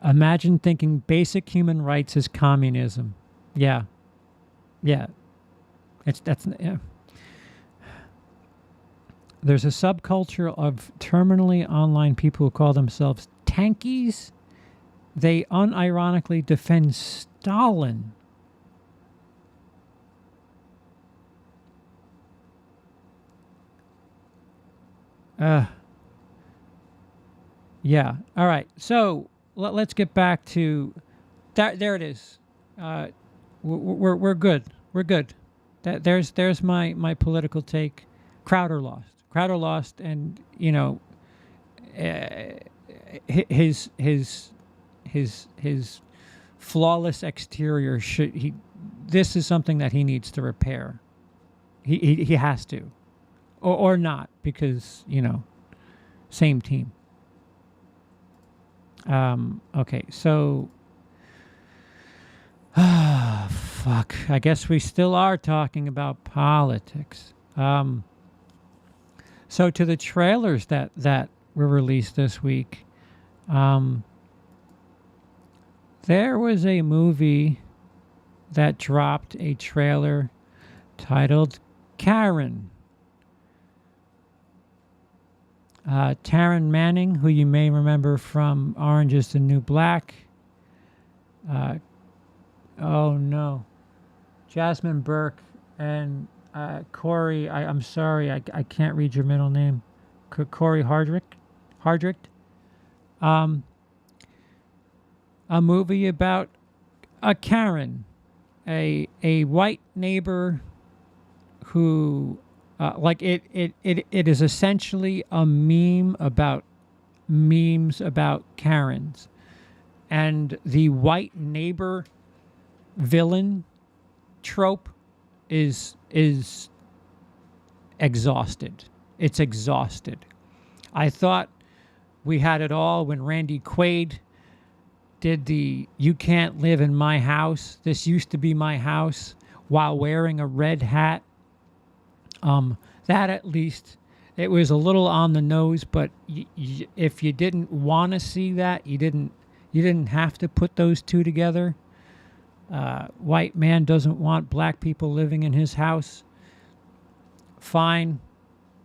Imagine thinking basic human rights is communism. Yeah. Yeah. There's a subculture of terminally online people who call themselves tankies. They unironically defend Stalin. Yeah. All right. So let's get back to that. There it is. We're good. We're good. There's my political take. Crowder lost, and his flawless exterior this is something that he needs to repair. He has to, or not, because same team. Okay, so fuck. I guess we still are talking about politics. So to the trailers that were released this week, there was a movie that dropped a trailer titled Karen. Taryn Manning, who you may remember from Orange is the New Black. Jasmine Burke and Corey, I'm sorry, I can't read your middle name. Corey Hardrick. A movie about a Karen, a white neighbor who, it is essentially a meme about memes about Karens, and the white neighbor villain trope is exhausted. It's exhausted. I thought we had it all when Randy Quaid did the "You Can't Live in My House, This Used to Be My House" while wearing a red hat. That, at least, it was a little on the nose, but if you didn't want to see that, you didn't have to put those two together. White man doesn't want black people living in his house. Fine,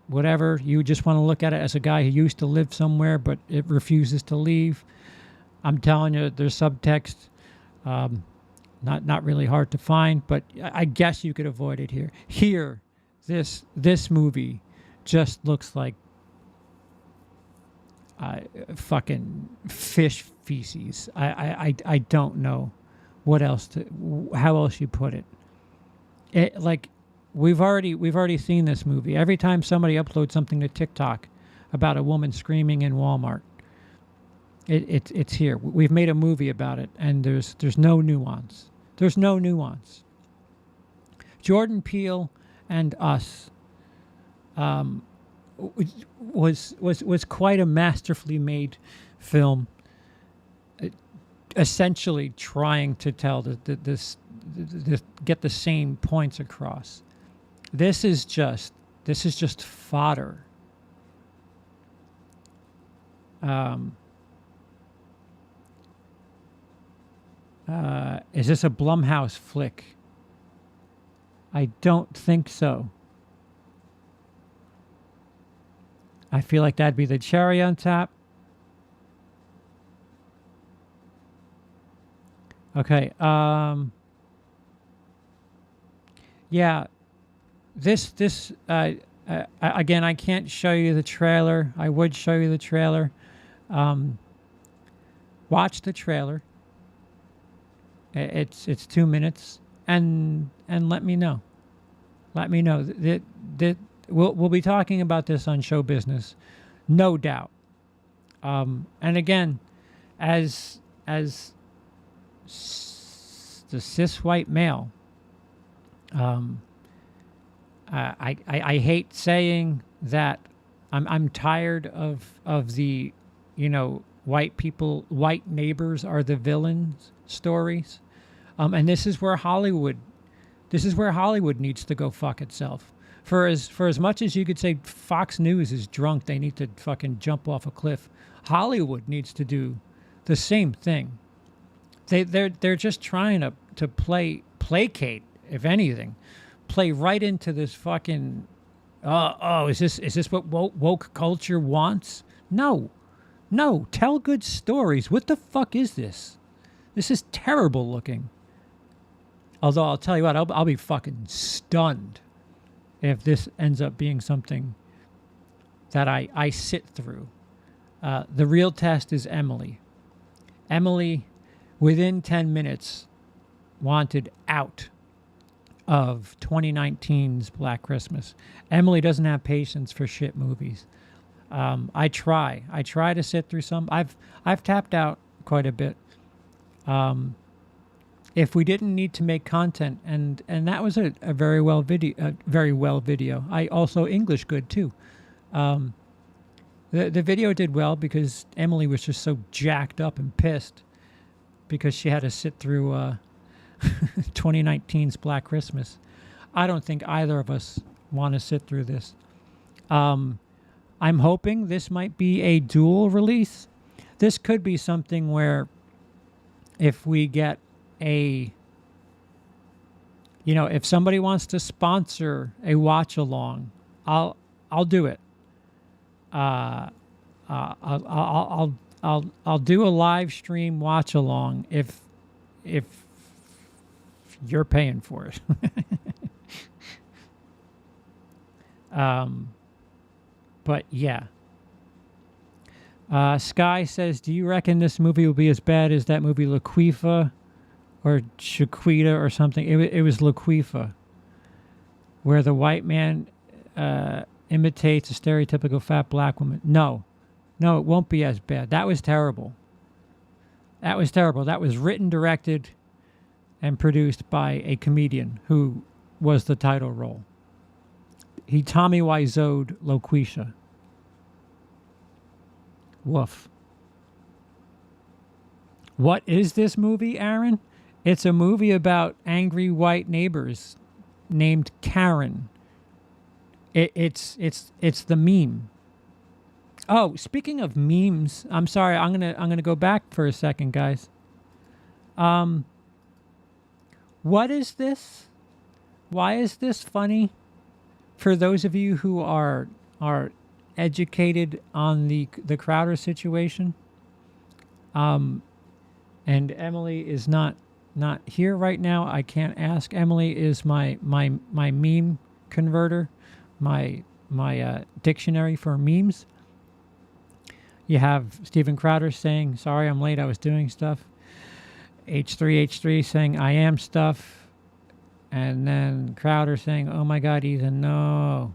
whatever. You just want to look at it as a guy who used to live somewhere but it refuses to leave. I'm telling you, there's subtext. Not really hard to find, but I guess you could avoid it here. Here, this movie just looks like fucking fish feces. I don't know how else you put it. we've already seen this movie. Every time somebody uploads something to TikTok about a woman screaming in Walmart, it's here. We've made a movie about it, and there's no nuance. There's no nuance. Jordan Peele and Us was quite a masterfully made film, essentially trying to tell this get the same points across. This is just fodder. Is this a Blumhouse flick? I don't think so. I feel like that'd be the cherry on top. Okay. Yeah. This again, I can't show you the trailer. I would show you the trailer. Watch the trailer. It's 2 minutes, and let me know. Let me know that we'll be talking about this on Show Business, no doubt. And again, as the cis white male, I hate saying that I'm tired of the, white neighbors are the villains stories. And this is where Hollywood needs to go fuck itself. For as much as you could say Fox News is drunk, they need to fucking jump off a cliff. Hollywood needs to do the same thing. They're just trying to placate, if anything, play right into this fucking is this what woke culture wants? No, tell good stories. What the fuck is this? This is terrible looking. Although I'll tell you what, I'll be fucking stunned if this ends up being something that I sit through. The real test is Emily. Emily, within 10 minutes, wanted out of 2019's Black Christmas. Emily doesn't have patience for shit movies. I try to sit through some. I've tapped out quite a bit. If we didn't need to make content, and that was a very well video. I also English good too. The video did well because Emily was just so jacked up and pissed because she had to sit through 2019's Black Christmas. I don't think either of us want to sit through this. I'm hoping this might be a dual release. This could be something where if we get if somebody wants to sponsor a watch along, I'll do it. I'll do a live stream watch along if you're paying for it. But yeah. Sky says, do you reckon this movie will be as bad as that movie Laquifa or Shaquita or something? It was Laquifa, where the white man imitates a stereotypical fat black woman. No, it won't be as bad. That was terrible. That was written, directed, and produced by a comedian who was the title role. He Tommy Wiseau'd Loquisha. Woof. What is this movie, Aaron? It's a movie about angry white neighbors named Karen. It's the meme. Oh, speaking of memes, I'm sorry. I'm gonna go back for a second, guys. What is this? Why is this funny? For those of you who are educated on the Crowder situation, and Emily is not here right now. I can't ask. Emily is my meme converter, my dictionary for memes. You have Steven Crowder saying, sorry, I'm late, I was doing stuff. H3 saying, I am stuff. And then Crowder saying, "Oh my God, Ethan, no."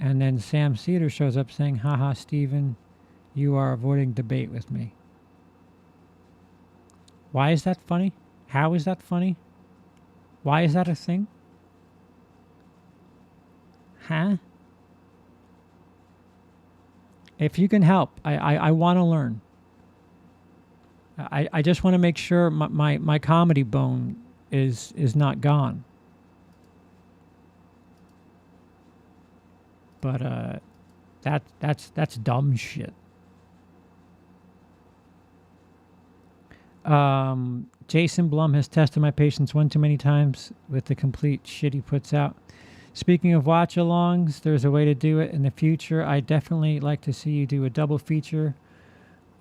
And then Sam Cedar shows up saying, "Haha, Steven, you are avoiding debate with me." Why is that funny? How is that funny? Why is that a thing? Huh? If you can help, I want to learn. I just want to make sure my comedy bone is not gone. But that's dumb shit. Jason Blum has tested my patience one too many times with the complete shit he puts out. Speaking of watch-alongs, there's a way to do it in the future. I definitely like to see you do a double feature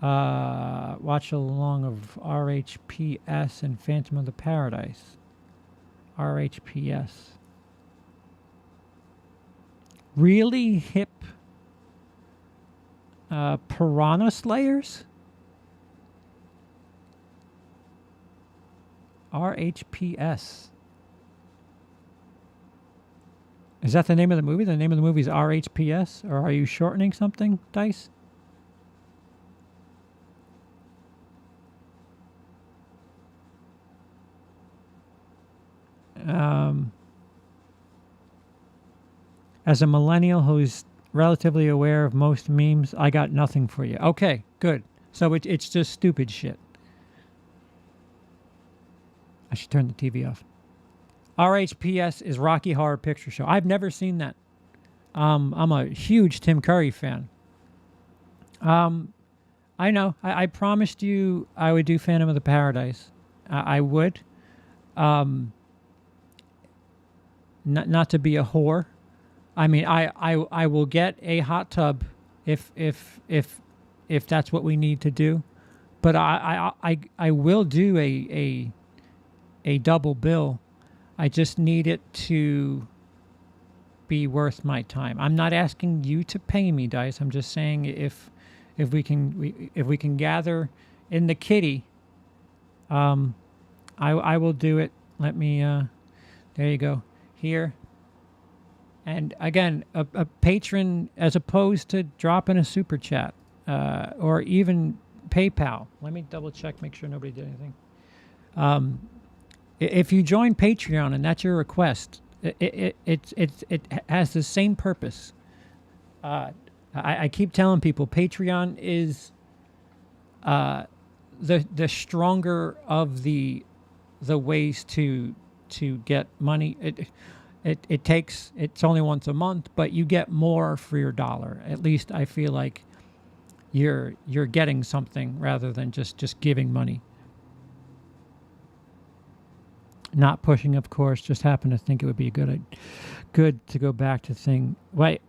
watch-along of RHPS and Phantom of the Paradise. RHPS. Really hip piranha slayers? RHPS. Is that the name of the movie? The name of the movie is RHPS? Or are you shortening something, Dice? As a millennial who's relatively aware of most memes, I got nothing for you. Okay, good. So it's just stupid shit. I should turn the TV off. RHPS is Rocky Horror Picture Show. I've never seen that. I'm a huge Tim Curry fan. I know. I promised you I would do Phantom of the Paradise. I would. Not to be a whore. I mean, I will get a hot tub if that's what we need to do. But I will do a double bill. I just need it to be worth my time. I'm not asking you to pay me, Dice. I'm just saying if we can gather in the kitty, I will do it. Let me there you go. Here. And again, a patron as opposed to dropping a super chat or even PayPal. Let me double check, make sure nobody did anything. If you join Patreon and that's your request, it has the same purpose. I keep telling people Patreon is the stronger of the ways to get money. It's only once a month, but you get more for your dollar. At least I feel like you're getting something rather than just giving money. Not pushing, of course. Just happened to think it would be good to go back to thing. Wait,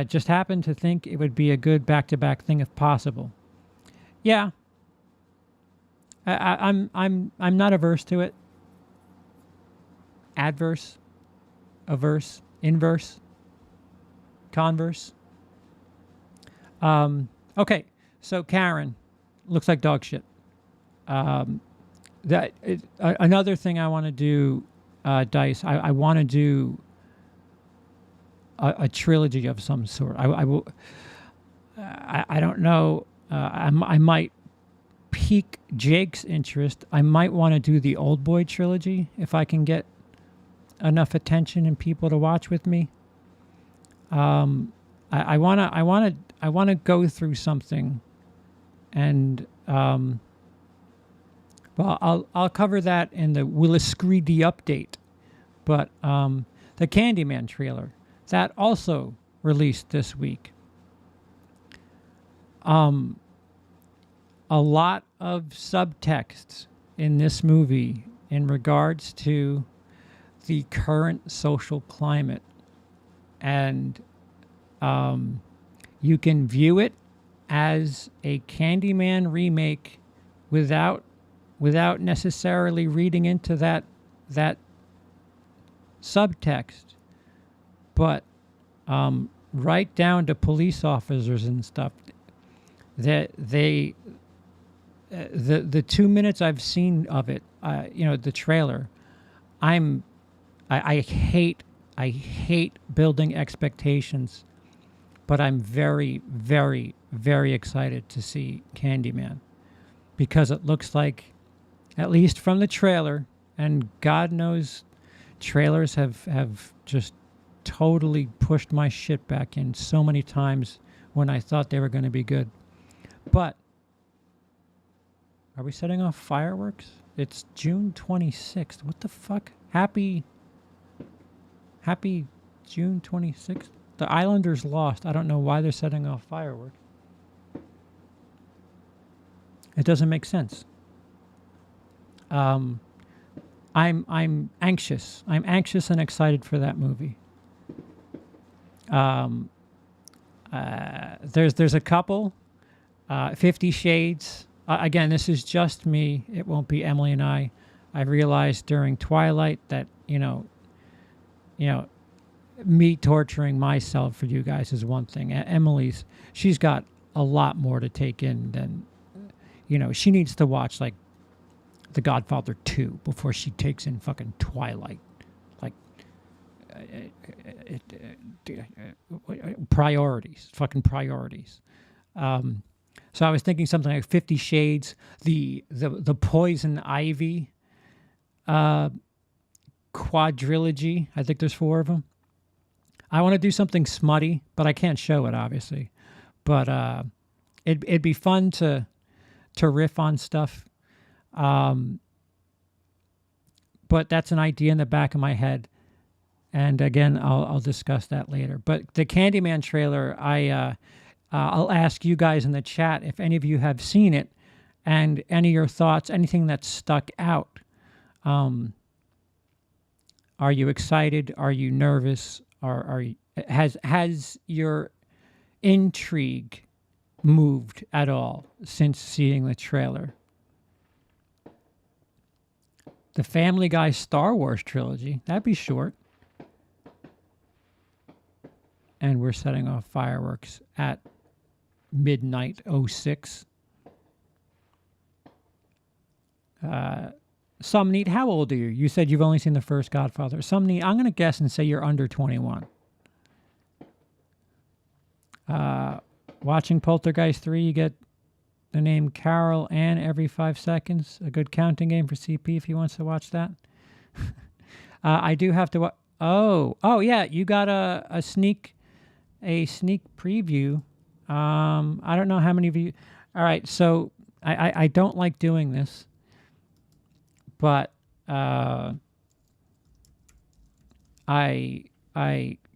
just happened to think it would be a good back-to-back thing if possible. Yeah, I'm not averse to it. Adverse, averse, inverse, converse. Okay, so Karen looks like dog shit. Another thing I want to do, Dice. I want to do a trilogy of some sort. I will. I don't know. I might pique Jake's interest. I might want to do the Old Boy trilogy if I can get enough attention and people to watch with me. I wanna go through something, and well, I'll cover that in the Wiliscredia update. But the Candyman trailer that also released this week. A lot of subtext in this movie in regards to the current social climate, and you can view it as a Candyman remake without necessarily reading into that subtext, but right down to police officers and stuff, that the 2 minutes I've seen of it, the trailer, I'm I hate building expectations, but I'm very, very, very excited to see Candyman because it looks like, at least from the trailer, and God knows trailers have just totally pushed my shit back in so many times when I thought they were going to be good. But are we setting off fireworks? It's June 26th. What the fuck? Happy June 26th. The Islanders lost. I don't know why they're setting off fireworks. It doesn't make sense. I'm anxious. I'm anxious and excited for that movie. There's a couple. 50 Shades. Again, this is just me. It won't be Emily and I. I realized during Twilight that me torturing myself for you guys is one thing. She's got a lot more to take in than, she needs to watch like The Godfather 2 before she takes in fucking Twilight. Like, priorities, fucking priorities. So I was thinking something like 50 Shades, the Poison Ivy quadrilogy. I think there's 4 of them. I want to do something smutty, but I can't show it, obviously. But it'd be fun to riff on stuff. But that's an idea in the back of my head. And again, I'll discuss that later. But the Candyman trailer, I'll ask you guys in the chat if any of you have seen it and any of your thoughts, anything that stuck out. Are you excited? Are you nervous? Has your intrigue moved at all since seeing the trailer? The Family Guy Star Wars trilogy, that'd be short. And we're setting off fireworks at midnight 06. Some need, how old are you? You said you've only seen the first Godfather. Some need, I'm going to guess and say you're under 21. Watching Poltergeist 3, you get the name Carol Ann every 5 seconds. A good counting game for CP if he wants to watch that. I do have to. Oh yeah, you got a sneak preview. I don't know how many of you. All right, so I don't like doing this, but I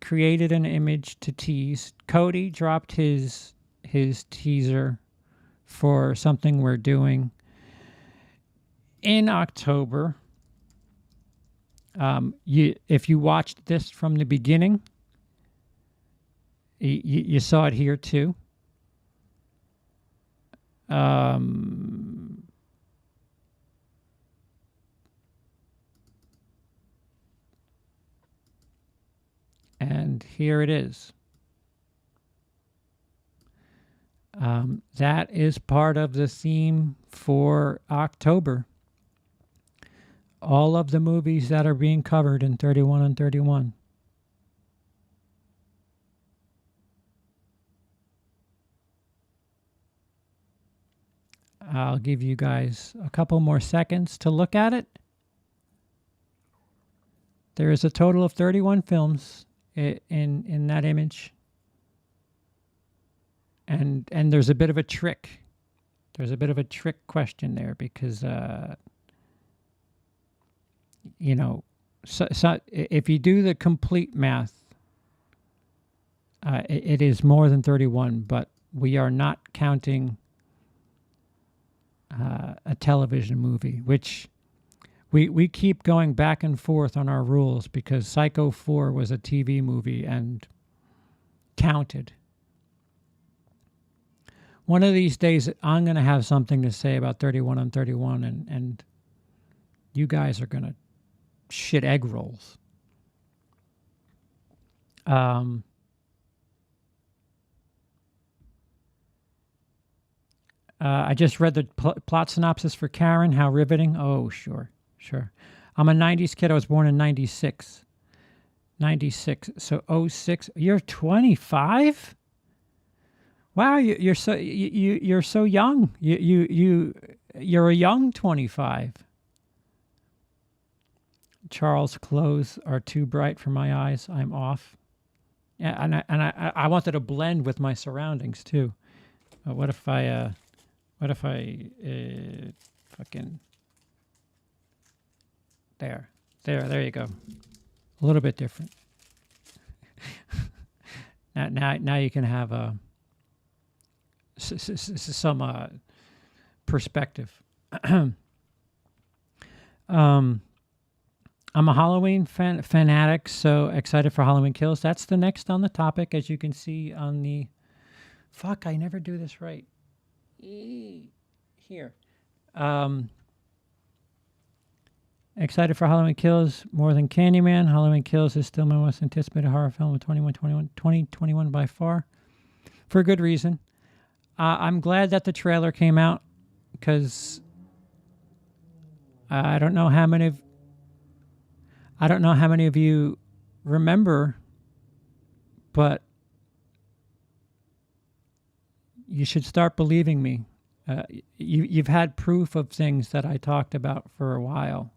created an image to tease. Cody dropped his teaser for something we're doing in October. If you watched this from the beginning, you saw it here too. And here it is. That is part of the theme for October. All of the movies that are being covered in 31 on 31. I'll give you guys a couple more seconds to look at it. There is a total of 31 films in that image. And there's a bit of a trick. There's a bit of a trick question there because, so if you do the complete math, it is more than 31, but we are not counting a television movie, which we keep going back and forth on our rules because Psycho 4 was a TV movie and counted. One of these days, I'm going to have something to say about 31 on 31, and you guys are going to shit egg rolls. I just read the plot synopsis for Karen. How riveting. Oh, sure. I'm a 90s kid. I was born in 96. 96. So '06. You're 25? Wow, you're so young. You're a young 25. Charles' clothes are too bright for my eyes. I'm off. Yeah, and I wanted to blend with my surroundings too. What if I fucking there you go. A little bit different. now you can have some perspective. I'm a Halloween fanatic, so excited for Halloween Kills. That's the next on the topic, as you can see on the... Fuck, I never do this right. Here. Excited for Halloween Kills more than Candyman. Halloween Kills is still my most anticipated horror film of 2021 by far. For a good reason. I'm glad that the trailer came out, because I don't know how many of you remember, but you should start believing me. You've had proof of things that I talked about for a while.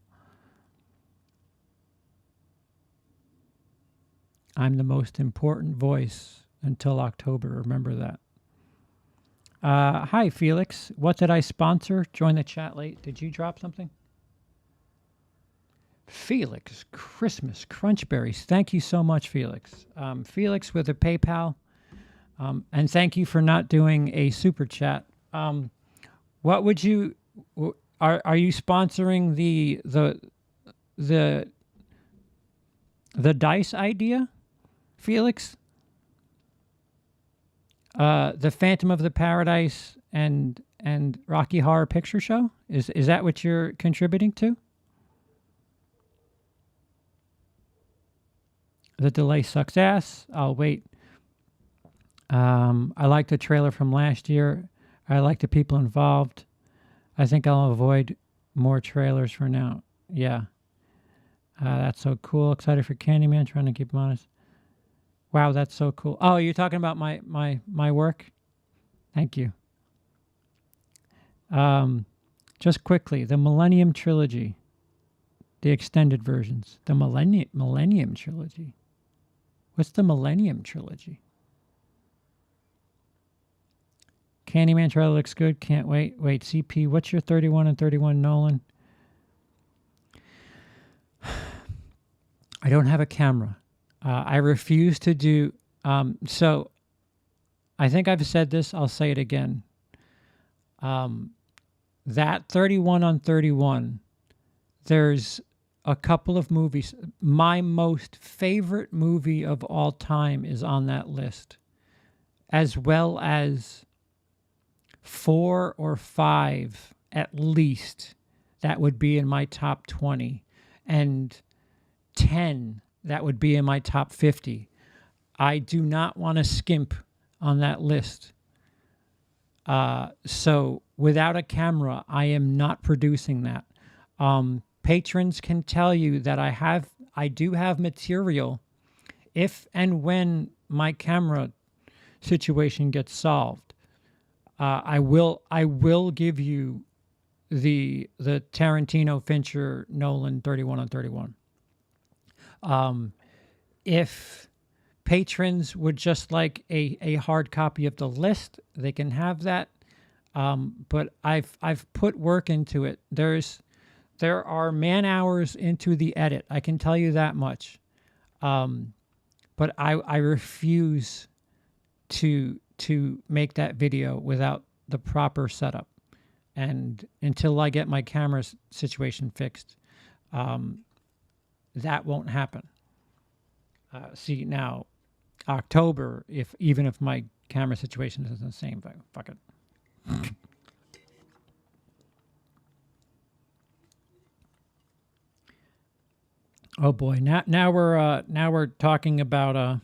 I'm the most important voice until October. Remember that. Hi, Felix. What did I sponsor? Join the chat late. Did you drop something? Felix, Christmas Crunchberries. Thank you so much, Felix. Felix with a PayPal. And thank you for not doing a super chat. What would you... Are you sponsoring the dice idea, Felix? The Phantom of the Paradise and Rocky Horror Picture Show? Is that what you're contributing to? The delay sucks ass. I'll wait. I like the trailer from last year. I like the people involved. I think I'll avoid more trailers for now. Yeah. That's so cool. Excited for Candyman. Trying to keep him honest. Wow, that's so cool. Oh, you're talking about my work? Thank you. Just quickly, the Millennium Trilogy. The extended versions. The Millennium Trilogy. What's the Millennium Trilogy? Candyman trailer looks good. Can't wait. Wait, CP, what's your 31 and 31 Nolan? I don't have a camera. I refuse to do... so, I think I've said this. I'll say it again. That 31 on 31, there's a couple of movies. My most favorite movie of all time is on that list, as well as 4 or 5 at least that would be in my top 20, and 10 that would be in my top 50. I do not want to skimp on that list. So without a camera, I am not producing that. Patrons can tell you that I do have material if and when my camera situation gets solved. I will give you the Tarantino, Fincher, Nolan 31 on 31. If patrons would just like a hard copy of the list, they can have that. But I've put work into it. There are man hours into the edit. I can tell you that much. But I refuse to make that video without the proper setup. And until I get my camera situation fixed, that won't happen. See, now, October, even if my camera situation isn't the same, fuck it. Oh boy! Now we're talking about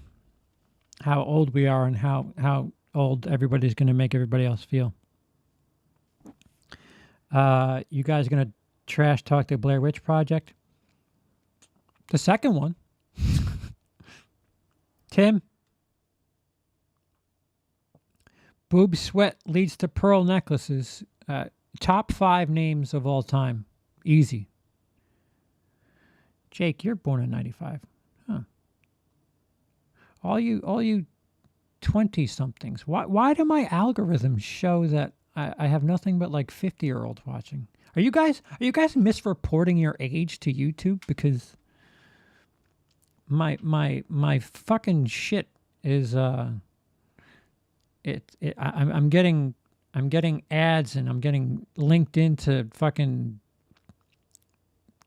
how old we are and how old everybody's going to make everybody else feel. You guys going to trash talk the Blair Witch Project? The second one. Tim. Boob sweat leads to pearl necklaces. Top 5 names of all time. Easy. Jake, you're born in 95. Huh. All you 20-somethings. Why do my algorithms show that I have nothing but like 50-year-olds watching? Are you guys misreporting your age to YouTube? Because my fucking shit is I'm getting ads and I'm getting linked into fucking,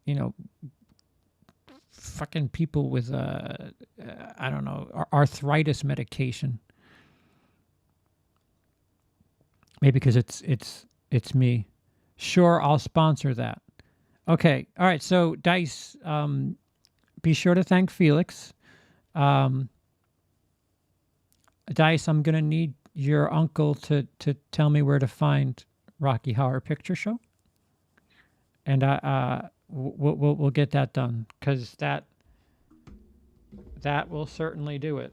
you know, fucking people with I don't know, arthritis medication. Maybe because it's me. Sure, I'll sponsor that. Okay, all right. So Dice, be sure to thank Felix. Dice, I'm gonna need your uncle to tell me where to find Rocky Horror Picture Show, and we'll get that done, because that will certainly do it.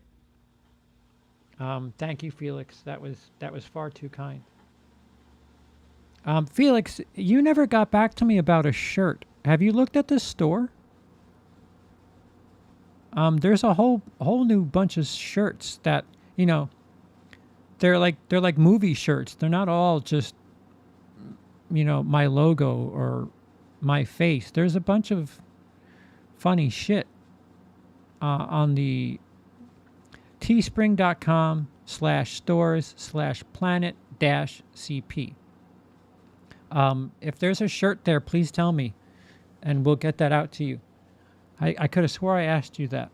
Thank you, Felix. That was far too kind. Felix, you never got back to me about a shirt. Have you looked at this store? There's a whole new bunch of shirts that, you know, they're like movie shirts. They're not all just, you know, my logo or my face. There's a bunch of funny shit on the teespring.com/stores/planet-cp. If there's a shirt there, please tell me, and we'll get that out to you. I could have swore I asked you that.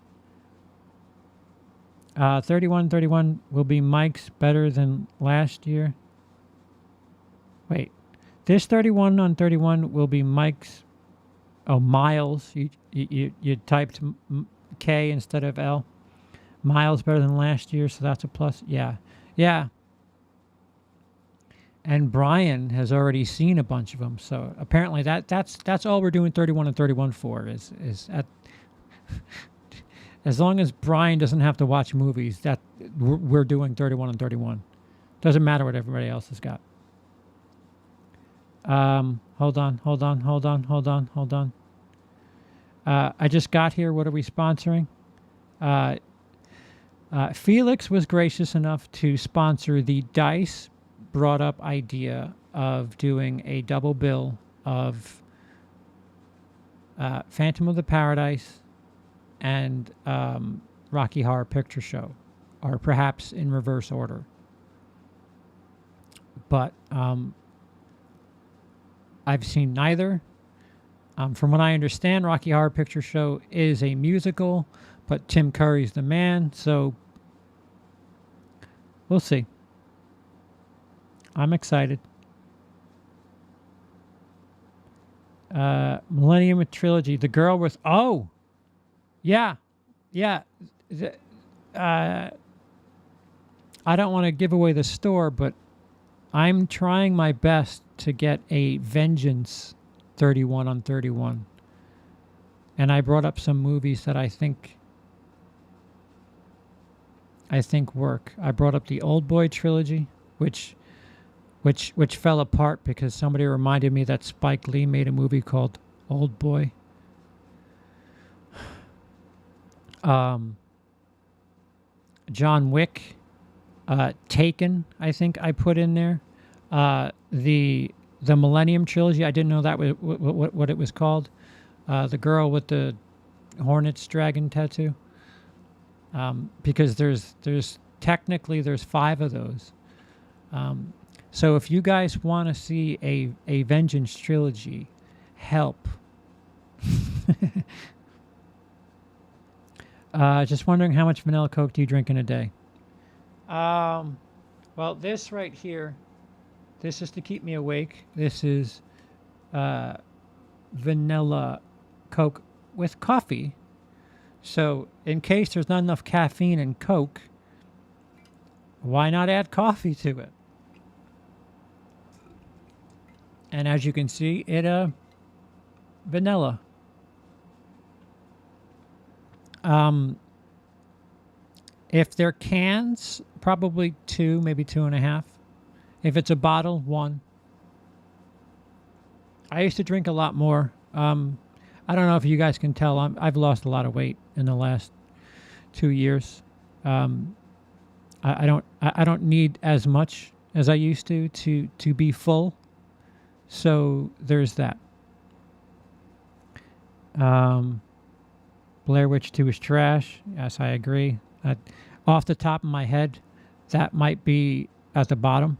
3131 will be Mike's better than last year. Wait, this 31 on 31 will be Mike's. Oh, Miles. You typed K instead of L. Miles better than last year, so that's a plus. Yeah. And Brian has already seen a bunch of them, so apparently that's all we're doing 31 and 31 for is at. As long as Brian doesn't have to watch movies, that we're doing 31 and 31. Doesn't matter what everybody else has got. Hold on. I just got here. What are we sponsoring? Felix was gracious enough to sponsor the Dice brought up idea of doing a double bill of Phantom of the Paradise and Rocky Horror Picture Show, or perhaps in reverse order. But I've seen neither. From what I understand, Rocky Horror Picture Show is a musical, but Tim Curry's the man, so we'll see. I'm excited. Millennium Trilogy, the girl with... Oh! Yeah. I don't want to give away the store, but I'm trying my best to get a Vengeance 31 on 31. And I brought up some movies that I think work. I brought up the Old Boy trilogy, which fell apart because somebody reminded me that Spike Lee made a movie called Old Boy. John Wick, Taken, I think I put in there. The Millennium Trilogy, I didn't know that was what it was called. The girl with the Hornets dragon tattoo. Because there's technically 5 of those. So if you guys want to see a Vengeance trilogy, help. Just wondering how much vanilla Coke do you drink in a day? Well, this right here, this is to keep me awake. This is vanilla Coke with coffee. So in case there's not enough caffeine in Coke, why not add coffee to it? And as you can see, it vanilla. Um, if they're cans, probably 2, maybe 2.5. If it's a bottle, 1. I used to drink a lot more. I don't know if you guys can tell. I've lost a lot of weight in the last 2 years. Um, I don't need as much as I used to be full. So there's that. Um, Blair Witch 2 is trash. Yes, I agree. Off the top of my head, that might be at the bottom.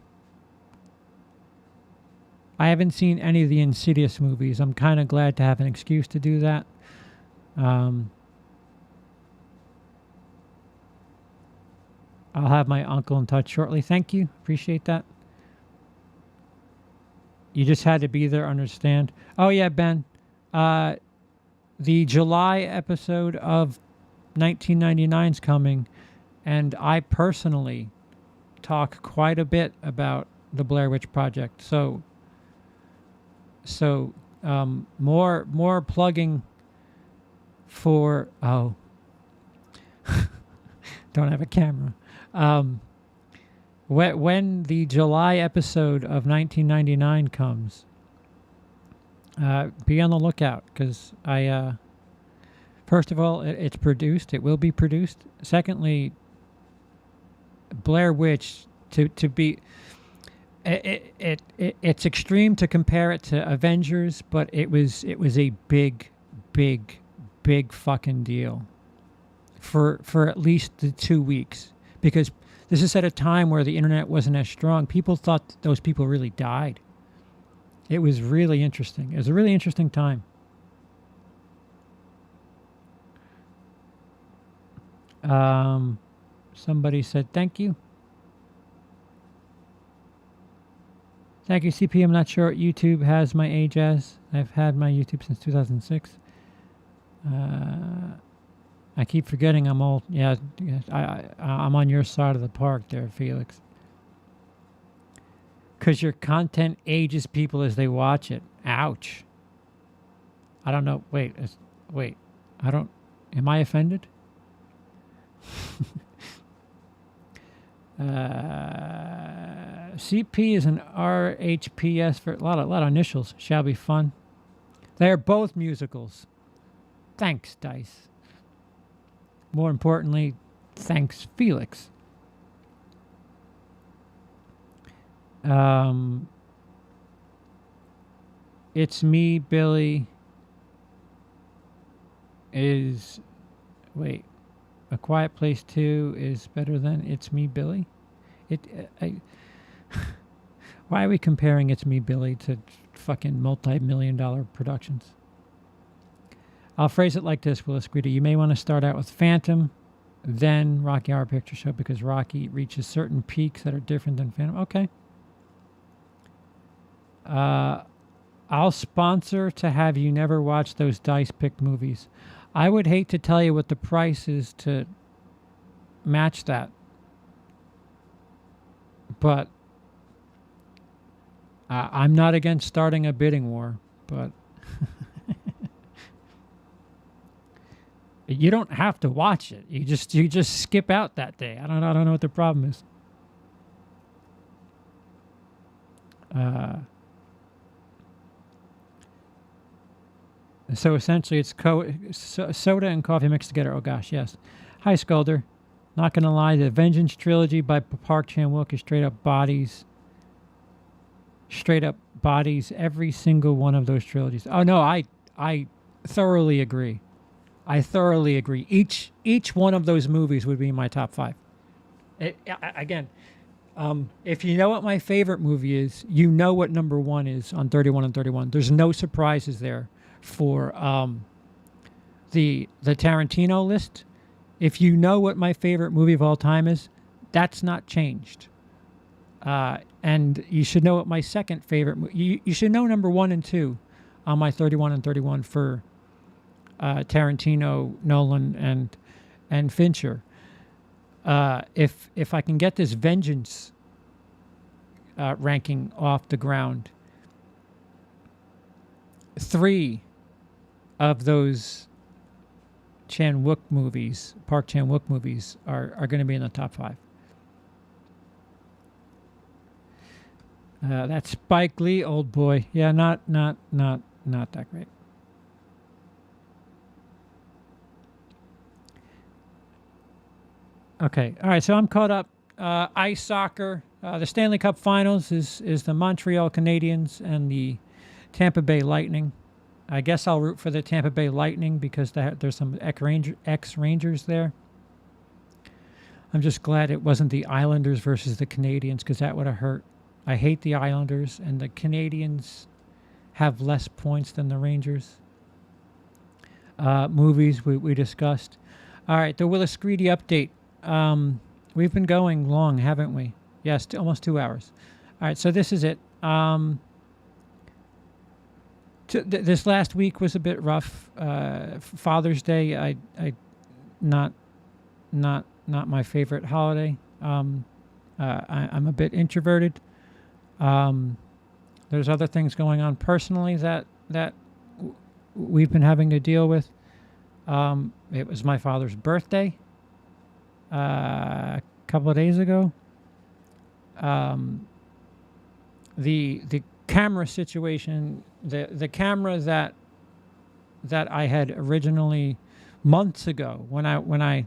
I haven't seen any of the Insidious movies. I'm kind of glad to have an excuse to do that. Um, I'll have my uncle in touch shortly. Thank you. Appreciate that. You just had to be there, understand. Oh, yeah, Ben. The July episode of 1999 is coming, and I personally talk quite a bit about the Blair Witch Project. So more plugging for don't have a camera. When the July episode of 1999 comes, be on the lookout, because first of all, it's produced. It will be produced. Secondly, Blair Witch to be. It's extreme to compare it to Avengers, but it was a big fucking deal for at least the 2 weeks, because this is at a time where the internet wasn't as strong. People thought those people really died. It was really interesting. It was a really interesting time. Somebody said thank you. Thank you, CP. I'm not sure what YouTube has my age as. I've had my YouTube since 2006. I keep forgetting I'm old. Yeah, I'm on your side of the park there, Felix. Because your content ages people as they watch it. Ouch. I don't know. Wait. I don't... Am I offended? CP is an RHPS for a lot of initials. Shall be fun. They are both musicals. Thanks, Dice. More importantly, thanks, Felix. It's Me, Billy is... Wait. A Quiet Place 2 is better than It's Me, Billy? Why are we comparing It's Me, Billy to fucking multi-million-dollar productions? I'll phrase it like this, Wiliscredia. You may want to start out with Phantom, then Rocky Horror Picture Show, because Rocky reaches certain peaks that are different than Phantom. Okay. I'll sponsor to have you never watch those dice-picked movies. I would hate to tell you what the price is to match that. But I'm not against starting a bidding war, but you don't have to watch it. You just skip out that day. I don't know what the problem is. So essentially, it's soda and coffee mixed together. Oh gosh, yes. Hi, Skulder. Not gonna lie, the Vengeance trilogy by Park Chan-wook is straight up bodies every single one of those trilogies. Oh no, I thoroughly agree. Each one of those movies would be in my top 5. Again, if you know what my favorite movie is, you know what number 1 is on 31 and 31. There's no surprises there for the Tarantino list. If you know what my favorite movie of all time is, that's not changed. And you should know what my second favorite... You should know number 1 and 2 on my 31 and 31 for Tarantino, Nolan, and Fincher. If I can get this Vengeance ranking off the ground, 3 of those Chan-wook movies, Park Chan-wook movies, are going to be in the top 5. That's Spike Lee, old boy. Yeah, not that great. Okay, all right. So I'm caught up. Ice soccer. The Stanley Cup Finals is the Montreal Canadiens and the Tampa Bay Lightning. I guess I'll root for the Tampa Bay Lightning because there's some ex-Rangers there. I'm just glad it wasn't the Islanders versus the Canadiens because that would have hurt. I hate the Islanders, and the Canadiens have less points than the Rangers. Movies we discussed. All right, the Wiliscredia update. We've been going long, haven't we? Yes, almost 2 hours. All right, so this is it. This last week was a bit rough. Father's Day, I not my favorite holiday. I'm a bit introverted. There's other things going on personally that we've been having to deal with. It was my father's birthday a couple of days ago. The camera situation, the camera that I had originally months ago when I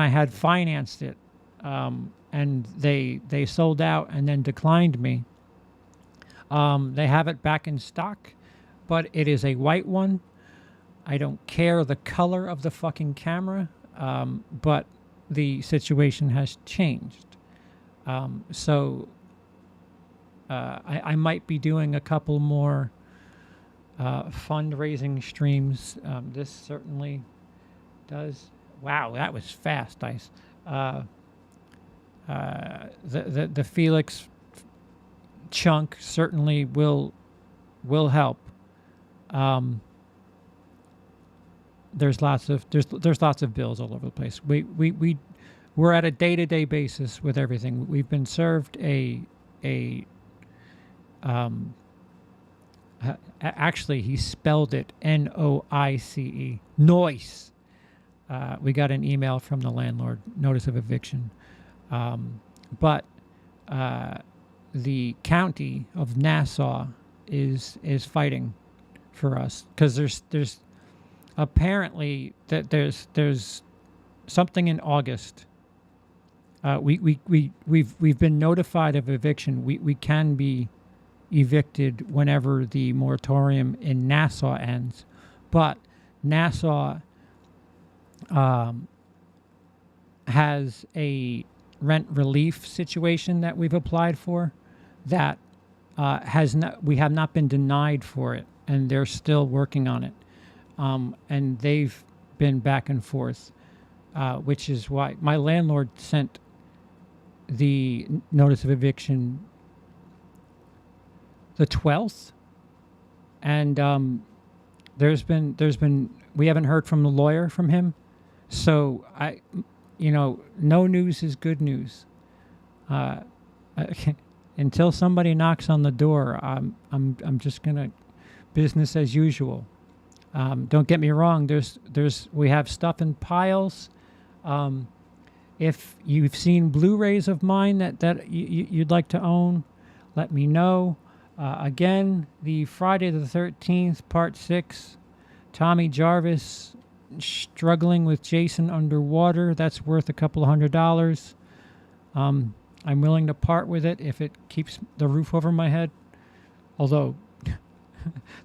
had financed it, and they sold out and then declined me. They have it back in stock, but it is a white one. I don't care the color of the fucking camera, but the situation has changed. So I might be doing a couple more fundraising streams. This certainly does. Wow, that was fast, Dice. The Felix chunk certainly will help. There's lots of bills all over the place. We're at a day-to-day basis with everything. We've been served actually he spelled it Noice. Noise. We got an email from the landlord, notice of eviction. But the county of Nassau is fighting for us because there's apparently that there's something in August. We've been notified of eviction. We can be evicted whenever the moratorium in Nassau ends, but Nassau has a rent relief situation that we've applied for that we have not been denied for it, and they're still working on it. And they've been back and forth, which is why my landlord sent the notice of eviction the 12th, and there's been we haven't heard from the lawyer from him, so no news is good news. Until somebody knocks on the door, I'm just gonna business as usual. Don't get me wrong. We have stuff in piles. If you've seen Blu-rays of mine that you'd like to own, let me know. Again, the Friday the 13th, Part 6, Tommy Jarvis struggling with Jason underwater. That's worth a couple of $100. I'm willing to part with it if it keeps the roof over my head. Although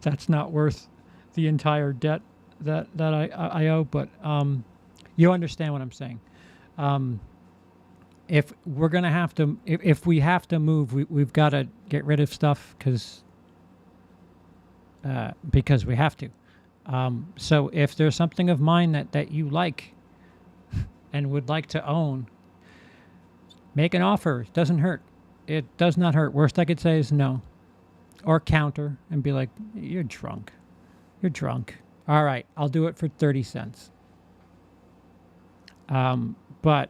that's not worth the entire debt that I owe. But you understand what I'm saying. If we're gonna have to, if we have to move, we've got to get rid of stuff because we have to. So if there's something of mine that you like and would like to own, make an offer. It doesn't hurt. It does not hurt. Worst I could say is no, or counter and be like, "You're drunk. You're drunk." All right, I'll do it for 30 cents. But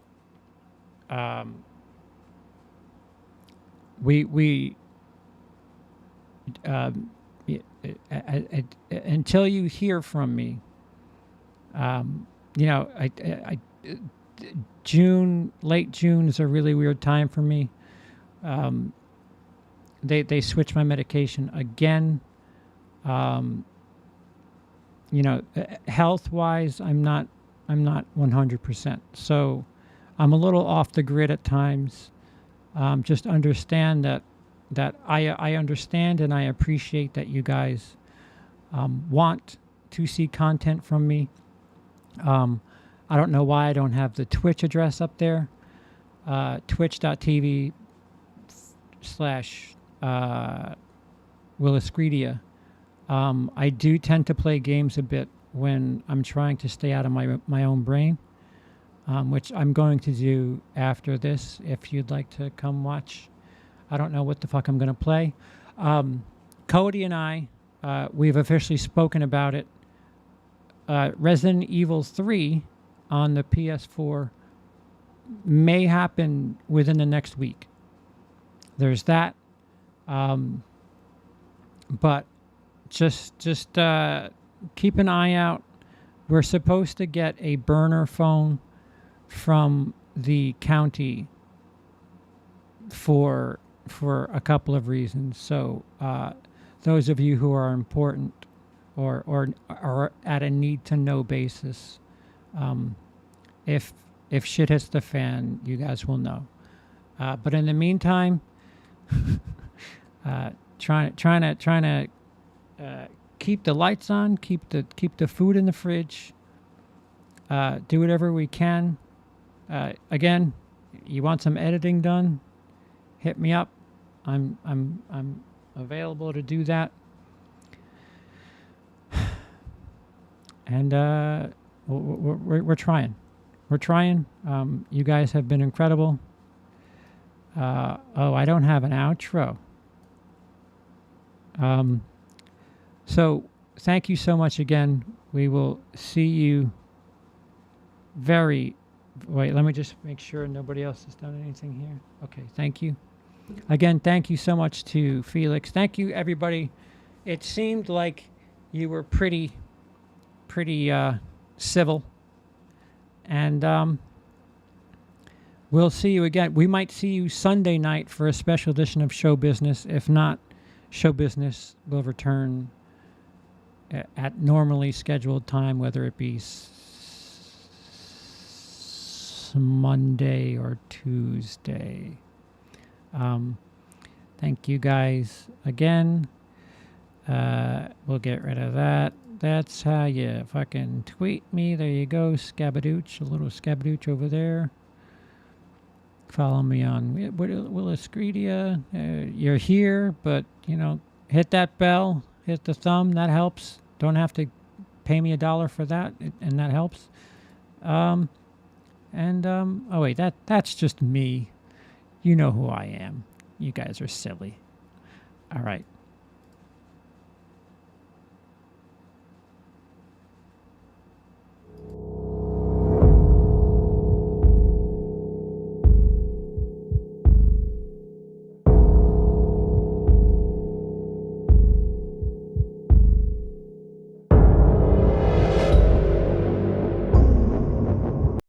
until you hear from me, you know, June, late June is a really weird time for me. They switched my medication again. You know, health wise, I'm not 100%. So I'm a little off the grid at times. Just understand that I understand and I appreciate that you guys want to see content from me. I don't know why I don't have the Twitch address up there. Twitch.tv slash Wiliscredia. I do tend to play games a bit when I'm trying to stay out of my own brain, which I'm going to do after this if you'd like to come watch. I don't know what the fuck I'm going to play. Cody and I, we've officially spoken about it. Resident Evil 3 on the PS4 may happen within the next week. There's that. But just keep an eye out. We're supposed to get a burner phone from the county for a couple of reasons. So those of you who are important or are at a need to know basis, if shit hits the fan, you guys will know. But in the meantime, trying to keep the lights on, keep the food in the fridge, do whatever we can. Again, you want some editing done, hit me up. I'm available to do that. And we're trying. We're trying. You guys have been incredible. I don't have an outro. So thank you so much again. We will see you wait, let me just make sure nobody else has done anything here. Okay, thank you. Again, thank you so much to Felix. Thank you, everybody. It seemed like you were pretty civil. And we'll see you again. We might see you Sunday night for a special edition of Show Business. If not, Show Business will return at normally scheduled time, whether it be Monday or Tuesday. Thank you guys again. We'll get rid of that. That's how you fucking tweet me. There you go, Scabadooch. A little Scabadooch over there. Follow me on Wiliscredia. You're here, but, you know, hit that bell. Hit the thumb. That helps. Don't have to pay me $1 for that, and that helps. Oh, wait, that's just me. You know who I am. You guys are silly. All right.